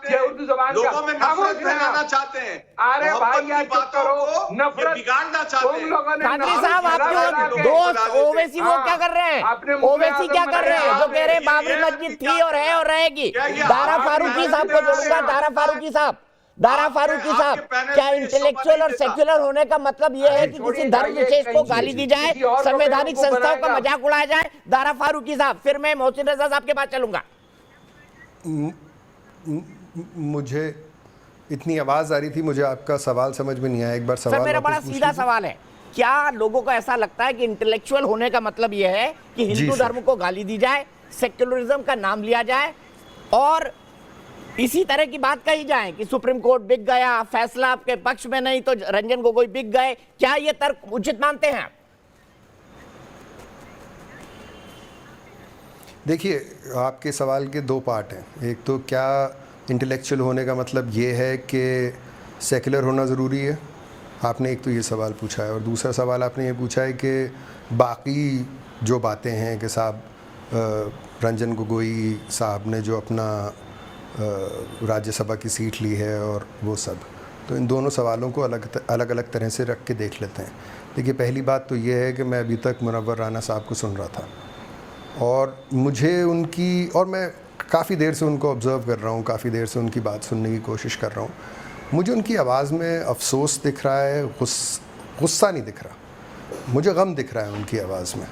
है, उर्दू जबान लोगों में नफरत फैलाना चाहते हैं। अरे भाई यार चुप करो, नफरत बिगाड़ना चाहते हैं। कादरी साहब, आपके दोस्त ओवैसी वो क्या कर रहे हैं? ओवैसी क्या कर रहे हैं जो कह रहे हैं बाबरी मस्जिद थी और है और रहेगी? दारा फारूकी साहब को जोड़ूंगा। दारा फारूकी साहब, दारा फारूकी साहब, क्या इंटेलेक्चुअल और सेक्युलर होने का मतलब यह है कि किसी धर्म विशेष को गाली दी जाए, संवैधानिक संस्थाओं का मजाक उड़ाया जाए? दारा फारूकी साहब, फिर मैं मोहसिन रजा साहब के पास चलूंगा। मुझे इतनी आवाज आ रही थी, मुझे आपका सवाल समझ में नहीं आया। एक बार सवाल सर, मेरा बड़ा सीधा सवाल है, क्या लोगों को ऐसा लगता है कि इंटेलेक्चुअल होने का मतलब यह है कि हिंदू धर्म को गाली दी जाए, सेक्युलरिज्म का नाम लिया जाए और इसी तरह की बात कही जाए कि सुप्रीम कोर्ट बिक गया, फैसला आपके पक्ष में नहीं तो रंजन गोगोई बिक गए? क्या ये तर्क उचित मानते हैं आप? देखिए, आपके सवाल के दो पार्ट हैं। एक तो क्या इंटेलेक्चुअल होने का मतलब ये है कि सेकुलर होना ज़रूरी है, आपने एक तो ये सवाल पूछा है, और दूसरा सवाल आपने ये पूछा है कि बाकी जो बातें हैं कि साहब रंजन गोगोई साहब ने जो अपना राज्यसभा की सीट ली है और वो सब, तो इन दोनों सवालों को अलग अलग तरह से रख के देख लेते हैं। देखिए, पहली बात तो ये है कि मैं अभी तक मुनव्वर राणा साहब को सुन रहा था और मुझे उनकी, और मैं काफ़ी देर से उनको ऑब्ज़र्व कर रहा हूँ, काफ़ी देर से उनकी बात सुनने की कोशिश कर रहा हूँ। मुझे उनकी आवाज़ में अफसोस दिख रहा है, गुस्सा नहीं दिख रहा, मुझे गम दिख रहा है उनकी आवाज़ में।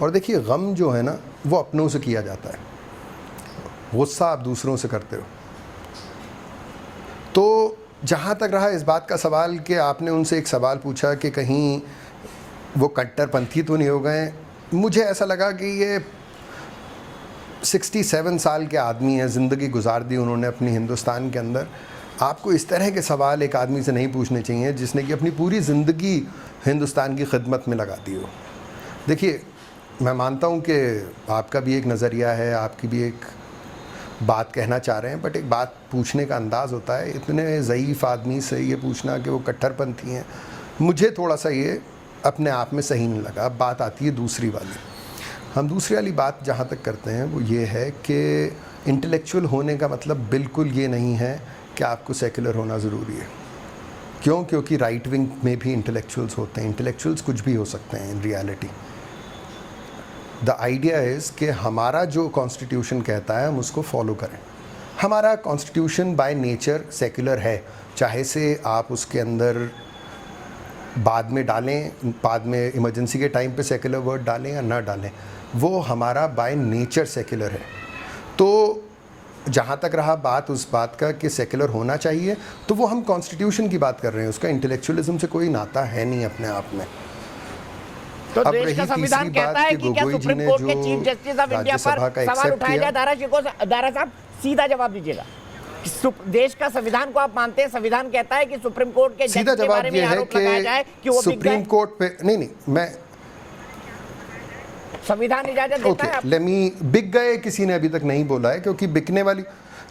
और देखिए, गम जो है ना वो अपनों से किया जाता है, गुस्सा आप दूसरों से करते हो। तो जहाँ तक रहा इस बात का सवाल कि आपने उनसे एक सवाल पूछा कि कहीं वो कट्टरपंथी तो नहीं हो गए, मुझे ऐसा लगा कि ये 67 साल के आदमी हैं, ज़िंदगी गुजार दी उन्होंने अपनी हिंदुस्तान के अंदर। आपको इस तरह के सवाल एक आदमी से नहीं पूछने चाहिए जिसने कि अपनी पूरी ज़िंदगी हिंदुस्तान की खिदमत में लगा दी हो। देखिए, मैं मानता हूँ कि आपका भी एक नज़रिया है, आपकी भी एक बात कहना चाह रहे हैं, बट एक बात पूछने का अंदाज़ होता है। इतने ज़ईफ़ आदमी से ये पूछना कि वो कट्टरपंथी हैं, मुझे थोड़ा सा ये अपने आप में सही नहीं लगा। अब बात आती है दूसरी वाली। हम दूसरी वाली बात जहाँ तक करते हैं वो ये है कि इंटेलेक्चुअल होने का मतलब बिल्कुल ये नहीं है कि आपको सेकुलर होना ज़रूरी है। क्यों? क्योंकि राइट विंग में भी इंटेलेक्चुअल्स होते हैं, इंटेलेक्चुअल्स कुछ भी हो सकते हैं in reality. The idea is कि हमारा जो कॉन्स्टिट्यूशन कहता है हम उसको फॉलो करें। हमारा कॉन्स्टिट्यूशन बाय नेचर सेकुलर है, चाहे से आप उसके अंदर बाद में डालें, बाद में इमरजेंसी के टाइम पे सेकुलर वर्ड डालें या ना डालें, वो हमारा बाय नेचर सेकुलर है। तो जहाँ तक रहा बात उस बात का कि सेक्युलर होना चाहिए, तो वो हम कॉन्स्टिट्यूशन की बात कर रहे हैं, उसका इंटेलेक्चुअलिज्म से कोई नाता है नहीं अपने आप में। तो अब देश रही का संविधान तीसरी कहता बात है कि कि क्या गोगोई जी सुप्रीम ने कोर्ट के जो चीफ जस्टिस ऑफ इंडिया पर राज्यसभा का सवाल एक्सेप्ट उठाया जाए। किया, दारा साहब सीधा जवाब दीजिएगा। देश का संविधान को आप मानते हैं? संविधान कहता है कि सुप्रीम कोर्ट के सीधा जज के बारे जवाब में ये है आरोप लगाया जाए कि वो बिक सुप्रीम गए। कोर्ट पे नहीं, मैं संविधान इजाजत देता है ओके लेमी बिक गए किसी ने अभी तक नहीं बोला है, क्योंकि बिकने वाली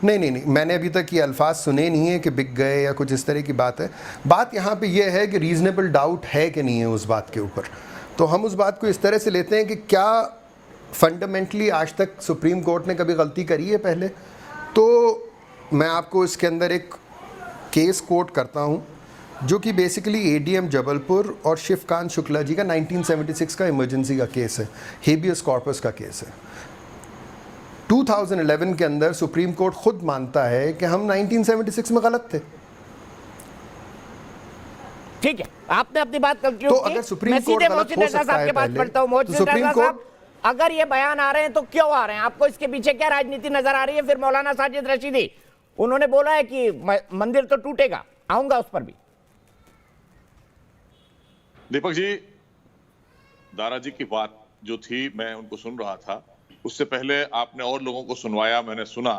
नहीं, मैंने अभी तक ये अल्फाज सुने नहीं है कि बिक गए या कुछ इस तरह की बात है। बात यहाँ पे ये है कि रीजनेबल डाउट है कि नहीं है उस बात के ऊपर। तो हम उस बात को इस तरह से लेते हैं कि क्या फंडामेंटली आज तक सुप्रीम कोर्ट ने कभी गलती करी है पहले। तो मैं आपको इसके अंदर एक केस कोट करता हूँ जो कि बेसिकली एडीएम जबलपुर और शिवकांत शुक्ला जी का 1976 का इमरजेंसी का केस है, हेबियस कॉर्पस का केस है। 2011 के अंदर सुप्रीम कोर्ट खुद मानता है कि हम 1976 में गलत थे। ठीक है, आपने अपनी बात कंक्लूड तो की। अगर सुप्रीम मैं कोर्ट सीधे गलत मोहसिन हो रजा सकता साहब है के पास पहले, पढ़ता हूं। तो मोहसिन सुप्रीम रजा कोर्ट साहब, अगर ये बयान आ रहे हैं तो क्यों आ रहे हैं? आपको इसके पीछे क्या राजनीति नजर आ रही है? फिर मौलाना साजिद रशीदी उन्होंने बोला है कि मंदिर तो टूटेगा, आऊंगा उस पर भी। दीपक जी, दारा जी की बात जो थी मैं उनको सुन रहा था, उससे पहले आपने और लोगों को सुनवाया, मैंने सुना।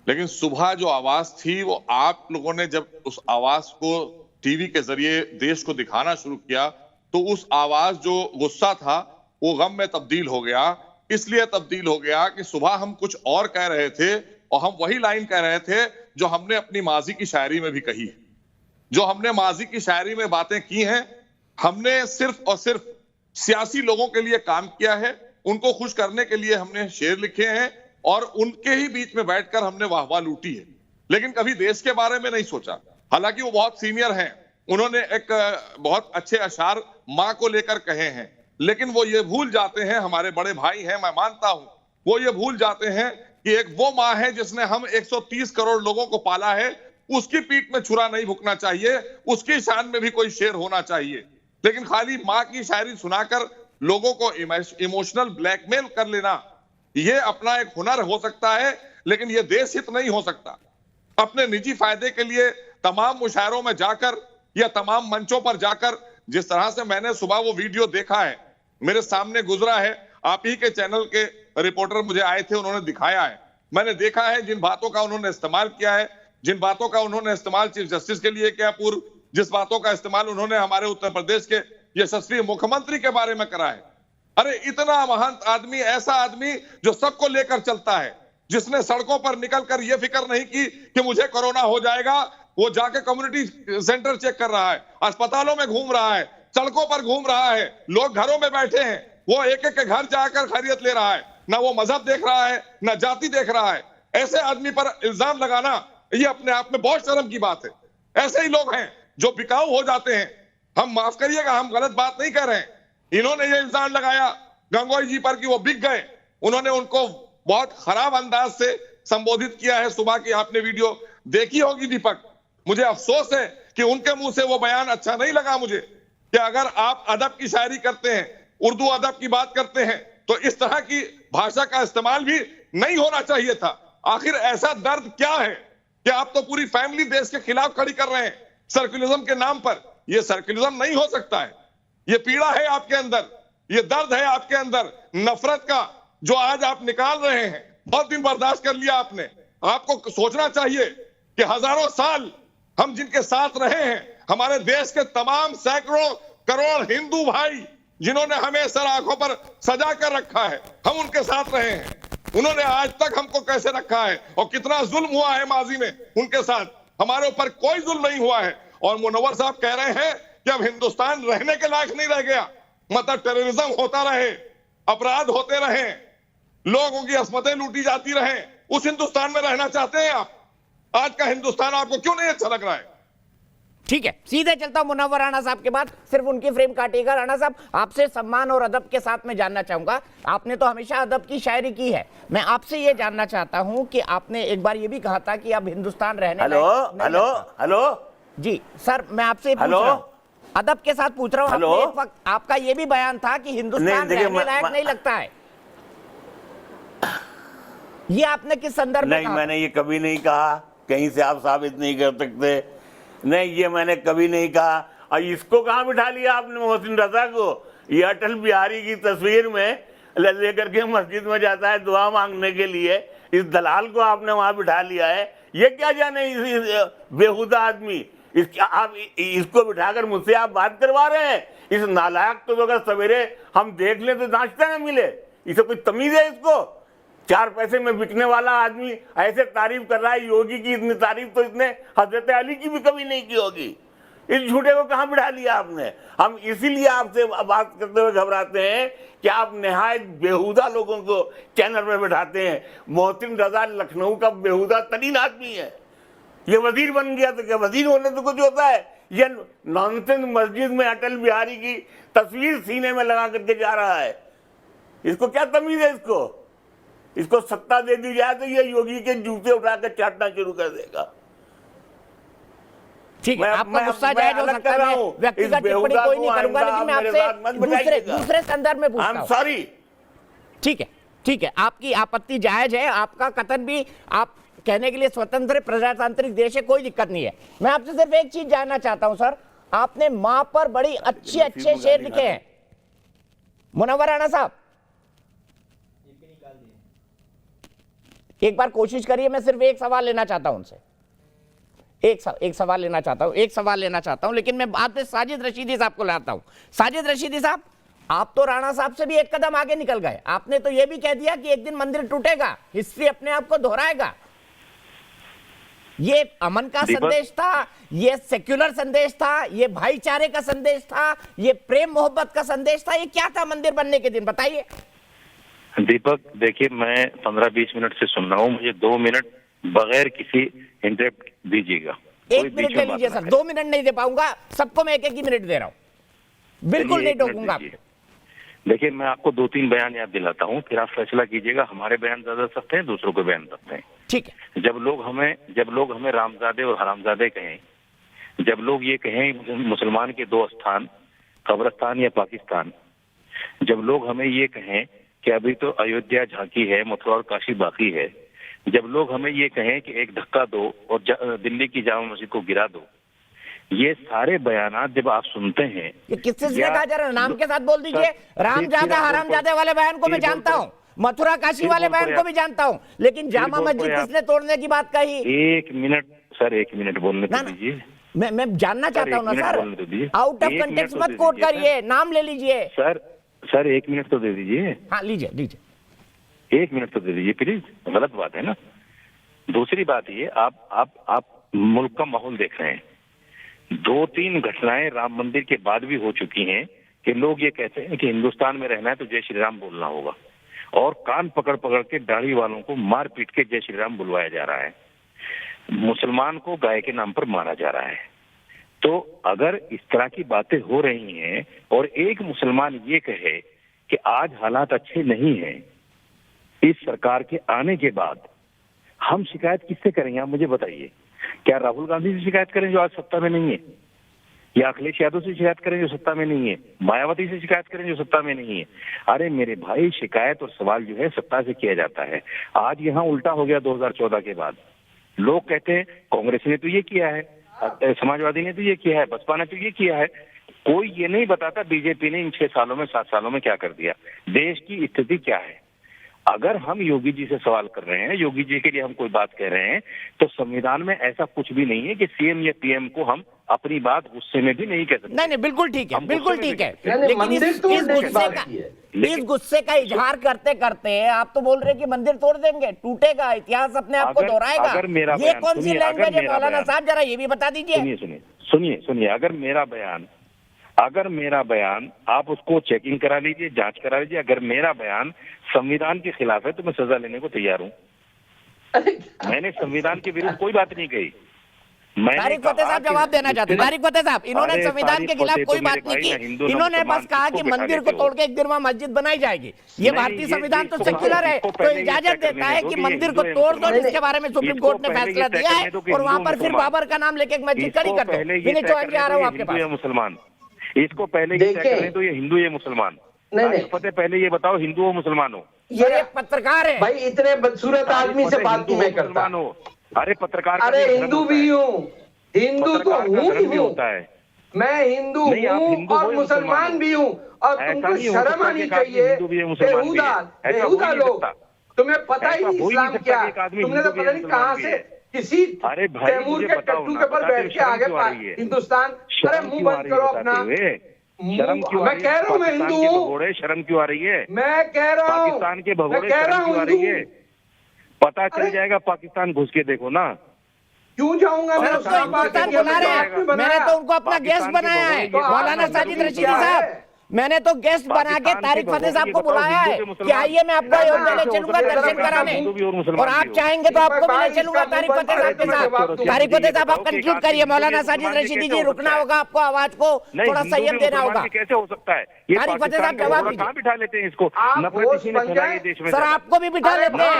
लेकिन सुबह जो आवाज थी वो आप लोगों ने जब उस आवाज को टीवी के जरिए देश को दिखाना शुरू किया तो उस आवाज जो गुस्सा था वो गम में तब्दील हो गया। इसलिए तब्दील हो गया कि सुबह हम कुछ और कह रहे थे और हम वही लाइन कह रहे थे जो हमने अपनी माजी की शायरी में भी कही है। जो हमने माजी की शायरी में बातें की हैं, हमने सिर्फ और सिर्फ सियासी लोगों के लिए काम किया है, उनको खुश करने के लिए हमने शेर लिखे हैं और उनके ही बीच में बैठकर हमने वाहवाह लूटी है, लेकिन कभी देश के बारे में नहीं सोचा। हालांकि वो बहुत सीनियर हैं, उन्होंने एक बहुत अच्छे अशार माँ को लेकर कहे हैं, लेकिन वो ये भूल जाते हैं, हमारे बड़े भाई हैं मैं मानता हूं, वो ये भूल जाते हैं कि एक वो माँ है जिसने हम 130 करोड़ लोगों को पाला है, उसकी पीठ में छुरा नहीं भुकना चाहिए, उसकी शान में भी कोई शेर होना चाहिए। लेकिन खाली माँ की शायरी सुनाकर लोगों को इमोशनल ब्लैकमेल कर लेना, ये अपना एक हुनर हो सकता है, लेकिन ये देश हित नहीं हो सकता। अपने निजी फायदे के लिए तमाम मुशायरों में जाकर या तमाम मंचों पर जाकर, जिस तरह से मैंने सुबह वो वीडियो देखा है, मेरे सामने गुजरा है, आप ही के चैनल के रिपोर्टर मुझे आए थे, उन्होंने दिखाया है, मैंने देखा है जिन बातों का उन्होंने इस्तेमाल किया है, जिन बातों का उन्होंने इस्तेमाल चीफ जस्टिस के लिए किया पूर्व, जिस बातों का इस्तेमाल उन्होंने हमारे उत्तर प्रदेश के यशस्वी मुख्यमंत्री के बारे में करा है। अरे इतना महान आदमी, ऐसा आदमी जो सबको लेकर चलता है, जिसने सड़कों पर निकलकर यह फिक्र नहीं की कि मुझे कोरोना हो जाएगा, वो जाके कम्युनिटी सेंटर चेक कर रहा है, अस्पतालों में घूम रहा है, सड़कों पर घूम रहा है, लोग घरों में बैठे हैं, वो एक एक के घर जाकर खैरियत ले रहा है, ना वो मजहब देख रहा है, ना जाति देख रहा है। ऐसे आदमी पर इल्जाम लगाना ये अपने आप में बहुत शर्म की बात है। ऐसे ही लोग हैं जो बिकाऊ हो जाते हैं। हम माफ करिएगा, हम गलत बात नहीं कर रहे हैं। इन्होंने ये इल्जाम लगाया गंगोई जी पर कि वो बिक गए, उन्होंने उनको बहुत खराब अंदाज से संबोधित किया है। सुबह की आपने वीडियो देखी होगी दीपक, मुझे अफसोस है कि उनके मुंह से वो बयान अच्छा नहीं लगा मुझे, कि अगर आप अदब की शायरी करते हैं, उर्दू अदब की बात करते हैं, तो इस तरह की भाषा का इस्तेमाल भी नहीं होना चाहिए था। आखिर ऐसा दर्द क्या है कि आप तो पूरी फैमिली देश के खिलाफ खड़ी कर रहे हैं सर्कुलरिज्म के नाम पर। यह सर्कुलरिज्म नहीं हो सकता है, यह पीड़ा है आपके अंदर, यह दर्द है आपके अंदर, नफरत का, जो आज आप निकाल रहे हैं। बहुत दिन बर्दाश्त कर लिया आपने। आपको सोचना चाहिए कि हजारों साल हम जिनके साथ रहे हैं, हमारे देश के तमाम सैकड़ों करोड़ हिंदू भाई जिन्होंने हमें सर आंखों पर सजा कर रखा है, हम उनके साथ रहे हैं। उन्होंने आज तक हमको कैसे रखा है और कितना जुल्म हुआ है माजी में उनके साथ, हमारे ऊपर कोई जुल्म नहीं हुआ है। और मुनव्वर साहब कह रहे हैं कि अब हिंदुस्तान रहने के लायक नहीं रह गया, मतलब टेररिज्म होता रहे, अपराध होते रहे, लोगों की अस्मतें लूटी जाती रहे, उस हिंदुस्तान में रहना चाहते हैं आप? आज का हिंदुस्तान आपको क्यों नहीं अच्छा लग रहा है? ठीक है, सीधे चलता हूं मुनव्वर राणा साहब के बाद, सिर्फ उनकी फ्रेम काटिएगा। राणा साहब, आपसे सम्मान और अदब के साथ मैं जानना चाहूंगा, आपने तो हमेशा अदब की शायरी की है, मैं आपसे ये जानना चाहता हूं कि आपने एक बार ये भी कहा था कि अब हिंदुस्तान रहने हेलो जी सर, मैं आपसे पूछ रहा हूं, अदब के साथ पूछ रहा हूं। आपने एक वक्त आपका ये भी बयान था कि हिंदुस्तान रहने लायक नहीं लगता है। ये आपने किस संदर्भ में नहीं, कहा? मैंने ये कभी नहीं कहा, कहीं से आप साबित नहीं कर सकते। नहीं, ये मैंने कभी नहीं कहा। और इसको कहाँ बिठा लिया आपने, मोहसिन रजा को? ये अटल बिहारी की तस्वीर में लेकर के मस्जिद में जाता है दुआ मांगने के लिए, इस दलाल को आपने वहां बिठा लिया है। ये क्या जाने इस बेहुदा आदमी, आप इसको बिठाकर मुझसे आप बात करवा रहे हैं? इस नालायक तो अगर सवेरे हम देख लें तो नाश्ता न मिले, इसे कोई तमीज है? इसको 4 पैसे में बिकने वाला आदमी ऐसे तारीफ कर रहा है। योगी की इतनी तारीफ तो इसने हजरत अली की भी कभी नहीं की होगी। इस झूठे को कहां बिठा लिया आपने? हम इसीलिए आपसे बात करते हुए घबराते हैं कि आप निहायत बेहुदा लोगों को चैनल में बिठाते हैं। मोहसिन रजा लखनऊ का बेहुदा तरीन आदमी है। ये वजीर बन गया तो क्या वजीर होने तो कुछ होता है? ये नॉनसेंस मस्जिद में अटल बिहारी की तस्वीर सीने में लगा करके जा रहा है। इसको क्या तमीज है? इसको सत्ता दे दी जाए तो ये योगी के जूते उठाकर चाटना शुरू कर देगा। ठीक है, आपका गुस्सा जायज हो सकता है, व्यक्तिगत टिप्पणी कोई नहीं करूंगा, लेकिन मैं आपसे दूसरे संदर्भ में पूछता हूं। सॉरी। ठीक है, आपकी आपत्ति जायज है, आपका कथन भी आप कहने के लिए स्वतंत्र प्रजातांत्रिक देश है, कोई दिक्कत नहीं है। मैं आपसे सिर्फ एक चीज जानना चाहता हूं सर, आपने मां पर बड़ी अच्छे शेर लिखे हैं, मुनव्वर राणा साहब एक बार कोशिश करिए। मैं सिर्फ एक सवाल लेना चाहता हूं उनसे, एक सवाल लेना चाहता हूं, लेकिन मैं बाद में साजिद रशीदी साहब को लाता हूं। साजिद रशीदी साहब, आप तो राणा साहब से भी एक कदम आगे निकल गए। आपने तो यह भी कह दिया कि एक दिन मंदिर टूटेगा, हिस्ट्री अपने आप को दोहराएगा। ये अमन का संदेश था, ये सेक्युलर संदेश था, ये भाईचारे का संदेश था, ये प्रेम मोहब्बत का संदेश था, ये क्या था मंदिर बनने के दिन? बताइए। दीपक, देखिए मैं 15-20 मिनट से सुन रहा हूँ, मुझे 2 मिनट बगैर किसी इंटरप्ट दीजिएगा। 1 मिनट ले लीजिए सर, 2 मिनट नहीं दे पाऊंगा, सबको मैं 1-1 मिनट दे रहा हूँ, बिल्कुल नहीं टोकूंगा। देखिए मैं आपको 2-3 बयान याद दिलाता हूँ, फिर आप फैसला कीजिएगा। हमारे बयान ज्यादा सख्त हैं, दूसरों के बयान सख्त हैं। ठीक है। जब लोग हमें रामजादे और हरामजादे कहें, जब लोग ये कहें मुसलमान के 2 स्थान, कब्रिस्तान या पाकिस्तान, जब लोग हमें ये कहें कि अभी तो अयोध्या झांकी है, मथुरा और काशी बाकी है, जब लोग हमें ये कहें कि एक धक्का दो और दिल्ली की जामा मस्जिद को गिरा दो, ये सारे बयानात जब आप सुनते हैं, किसने कहा? जरा नाम के साथ बोल दीजिए। रामजादा हरामजादे वाले बयान को मैं जानता हूँ, मथुरा काशी वाले बयान को भी जानता हूँ, लेकिन जामा मस्जिद किसने तोड़ने की बात कही? 1 मिनट सर, 1 मिनट बोलने तो दीजिए। मैं जानना चाहता हूँ ना सर, आउट ऑफ कंटेक्स्ट मत कोट करिए, नाम ले लीजिए। सर 1 मिनट तो दे दीजिए। हाँ लीजिए 1 मिनट तो दे दीजिए प्लीज, गलत बात है ना। दूसरी बात ये, आप मुल्क का माहौल देख रहे हैं, 2-3 घटनाएं राम मंदिर के बाद भी हो चुकी हैं कि लोग ये कहते हैं कि हिंदुस्तान में रहना है तो जय श्री राम बोलना होगा, और कान पकड़ पकड़ के दाढ़ी वालों को मार पीट के जय श्री राम बुलवाया जा रहा है, मुसलमान को गाय के नाम पर मारा जा रहा है। तो अगर इस तरह की बातें हो रही हैं और एक मुसलमान ये कहे कि आज हालात अच्छे नहीं हैं, इस सरकार के आने के बाद हम शिकायत किससे करेंगे? आप मुझे बताइए। क्या राहुल गांधी से शिकायत करें जो आज सत्ता में नहीं है, या अखिलेश यादव से शिकायत करें जो सत्ता में नहीं है, मायावती से शिकायत करें जो सत्ता में नहीं है? अरे मेरे भाई, शिकायत और सवाल जो है सत्ता से किया जाता है। आज यहाँ उल्टा हो गया 2014 के बाद। लोग कहते हैं कांग्रेस ने तो ये किया है, समाजवादी ने तो ये किया है, बसपा ने तो ये किया है। कोई ये नहीं बताता बीजेपी ने इन 6 सालों में 7 सालों में क्या कर दिया, देश की स्थिति क्या है। अगर हम योगी जी से सवाल कर रहे हैं, योगी जी के लिए हम कोई बात कह रहे हैं, तो संविधान में ऐसा कुछ भी नहीं है कि सीएम या पीएम को हम अपनी बात गुस्से में भी नहीं कह सकते। नहीं बिल्कुल ठीक है, बिल्कुल ठीक है, लेकिन इस गुस्से का इजहार करते करते आप तो बोल रहे हैं कि मंदिर तोड़ देंगे, टूटेगा, इतिहास अपने आप को दोहराएगा। ये कौन सी लैंग्वेज है मौलाना साहब, जरा ये भी बता दीजिए। सुनिए, अगर मेरा बयान आप उसको चेकिंग करा लीजिए, जांच करा लीजिए, अगर मेरा बयान संविधान के खिलाफ है तो मैं सजा लेने को तैयार हूँ। मैंने संविधान के विरुद्ध कोई बात नहीं कही। तारिक फतेह साहब जवाब देना चाहते हैं। तारिक फतेह साहब, इन्होंने संविधान के खिलाफ कोई बात नहीं की, इन्होंने बस कहा कि मंदिर को तोड़ के एक दिन वहाँ मस्जिद बनाई जाएगी। ये भारतीय संविधान तो सेक्युलर है, तो इजाजत देता है कि मंदिर को तोड़ दो, जिसके बारे में सुप्रीम कोर्ट ने फैसला दिया है, और वहाँ पर फिर बाबर का नाम लेके एक मस्जिद खड़ी कर दो। विनय चौहान आ रहा हूँ आपके पास। मुसलमान इसको पहले ये तय करें तो ये हिंदू या मुसलमान। फतेह पहले ये बताओ, हिंदू हो मुसलमान हो? ये पत्रकार है भाई, इतने बदसूरत आदमी से बात नहीं मैं करता। अरे पत्रकार, अरे हिंदू भी हूँ, हिंदू तो हूँ ही हूँ, मैं हिंदू हूँ और मुसलमान भी हूँ। और तुमको शर्म आनी चाहिए, बेहुदा लोग, तुम्हें पता ही नहीं इस्लाम क्या। तुमने तो पता नहीं कहाँ से किसी तैमूर के टट्टू के ऊपर बैठ के आगे हिंदुस्तान। अरे मुंह बंद करो अपना। शर्म क्यों? मैं कह रहा हूँ मैं हिंदू हूँ, शर्म क्यों आ रही है? मैं कह रहा हूँ पाकिस्तान के भगोड़े शर्म क्यों आ रही है? पता चल जाएगा, पाकिस्तान घुस के देखो ना। क्यों जाऊंगा मैं? बुला रहे हैं, मैंने तो उनको अपना गेस्ट बनाया है मौलाना साजिद रशीदी साहब। मैंने तो गेस्ट बना के तारिक फतेह साहब को बुलाया है कि आइए मैं आपको अयोध्या ले चलूंगा दर्शन कराने, और आप चाहेंगे तो आपको भी ले चलूंगा तारिक फतेह साहब के साथ। तारिक फतेह साहब आप कंक्लूड करिए। मौलाना साजिद रशीदी जी, रुकना होगा आपको, आवाज को थोड़ा संयम देना होगा। कैसे हो सकता है? तारिक फतेह साहब जवाब दीजिए। कहाँ बिठा लेते हैं इसको? सर आपको भी बिठा लेते हैं,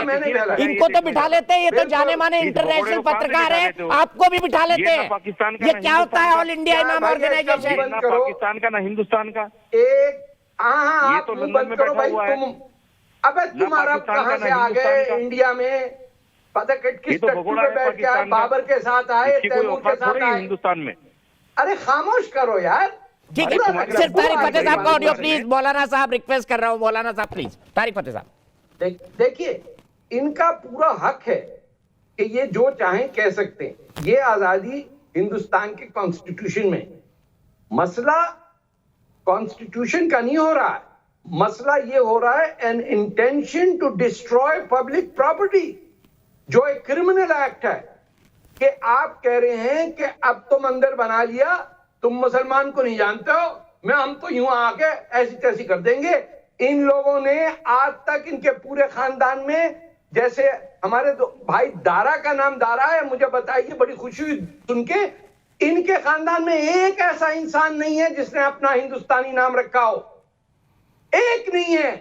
इनको तो बिठा लेते हैं, ये तो जाने माने इंटरनेशनल पत्रकार है, आपको भी बिठा लेते हैं। ये क्या होता है ऑल इंडिया इमाम ऑर्गेनाइजेशन? पाकिस्तान का ना हिंदुस्तान का। ये तो लंदन में बैठा हुआ है। अबे तुम अरब कहाँ से आ गए इंडिया में? पता किस टट्टू पे बैठ के आए? बाबर के साथ आए, तैमूर के साथ आए हिंदुस्तान में? अरे खामोश करो यार। ठीक है, सिर्फ तारिक फतेह साहब का ऑडियो प्लीज। मौलाना साहब रिक्वेस्ट कर रहा हूँ, मौलाना साहब प्लीज। तारिक फतेह साहब देखिए, इनका पूरा हक है कि ये जो चाहें कह सकते हैं। ये आजादी हिंदुस्तान के कॉन्स्टिट्यूशन में। मसला कॉन्स्टिट्यूशन का नहीं हो रहा है, मसला ये हो रहा है an intention to destroy public property, जो एक क्रिमिनल एक्ट है। कि आप कह रहे हैं कि अब तो मंदिर बना लिया, तुम मुसलमान को नहीं जानते हो, हम तो यूं आके ऐसी तैसी कर देंगे। इन लोगों ने आज तक इनके पूरे खानदान में, जैसे हमारे तो भाई दारा का नाम दारा है, मुझे बताइए, बड़ी खुशी हुई सुन के, इनके खानदान में एक ऐसा इंसान नहीं है जिसने अपना हिंदुस्तानी नाम रखा हो। एक नहीं है।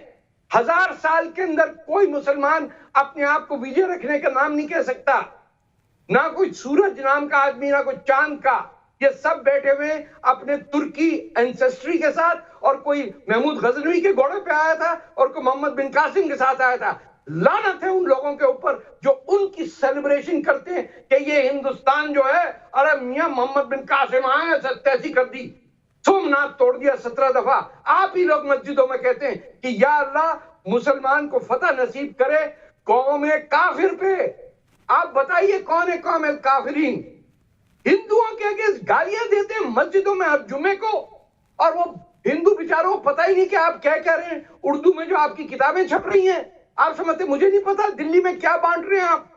1000 साल के अंदर कोई मुसलमान अपने आप को विजय रखने का नाम नहीं कह सकता। ना कोई सूरज नाम का आदमी, ना कोई चांद का। ये सब बैठे हुए अपने तुर्की एंसेस्ट्री के साथ, और कोई महमूद गजनवी के घोड़े पे आया था, और कोई मोहम्मद बिन कासिम के साथ आया था। लानत है उन लोगों के ऊपर जो उनकी सेलिब्रेशन करते हैं कि ये हिंदुस्तान जो है, अरे मियां मोहम्मद बिन कासिम आए, सत्यासी कर दी, सोमनाथ तोड़ दिया 17 दफा। आप ही लोग मस्जिदों में कहते हैं कि या अल्लाह मुसलमान को फतह नसीब करे कौम काफिर पे। आप बताइए कौन है कौम काफिरीन? हिंदुओं के अगेंस्ट गालियां देते हैं मस्जिदों में हर जुमे को, और वो हिंदू बेचारों को पता ही नहीं कि आप क्या कह रहे हैं। उर्दू में जो आपकी किताबें छप रही हैं, आप समझते मुझे नहीं पता दिल्ली में क्या बांट रहे हैं आप?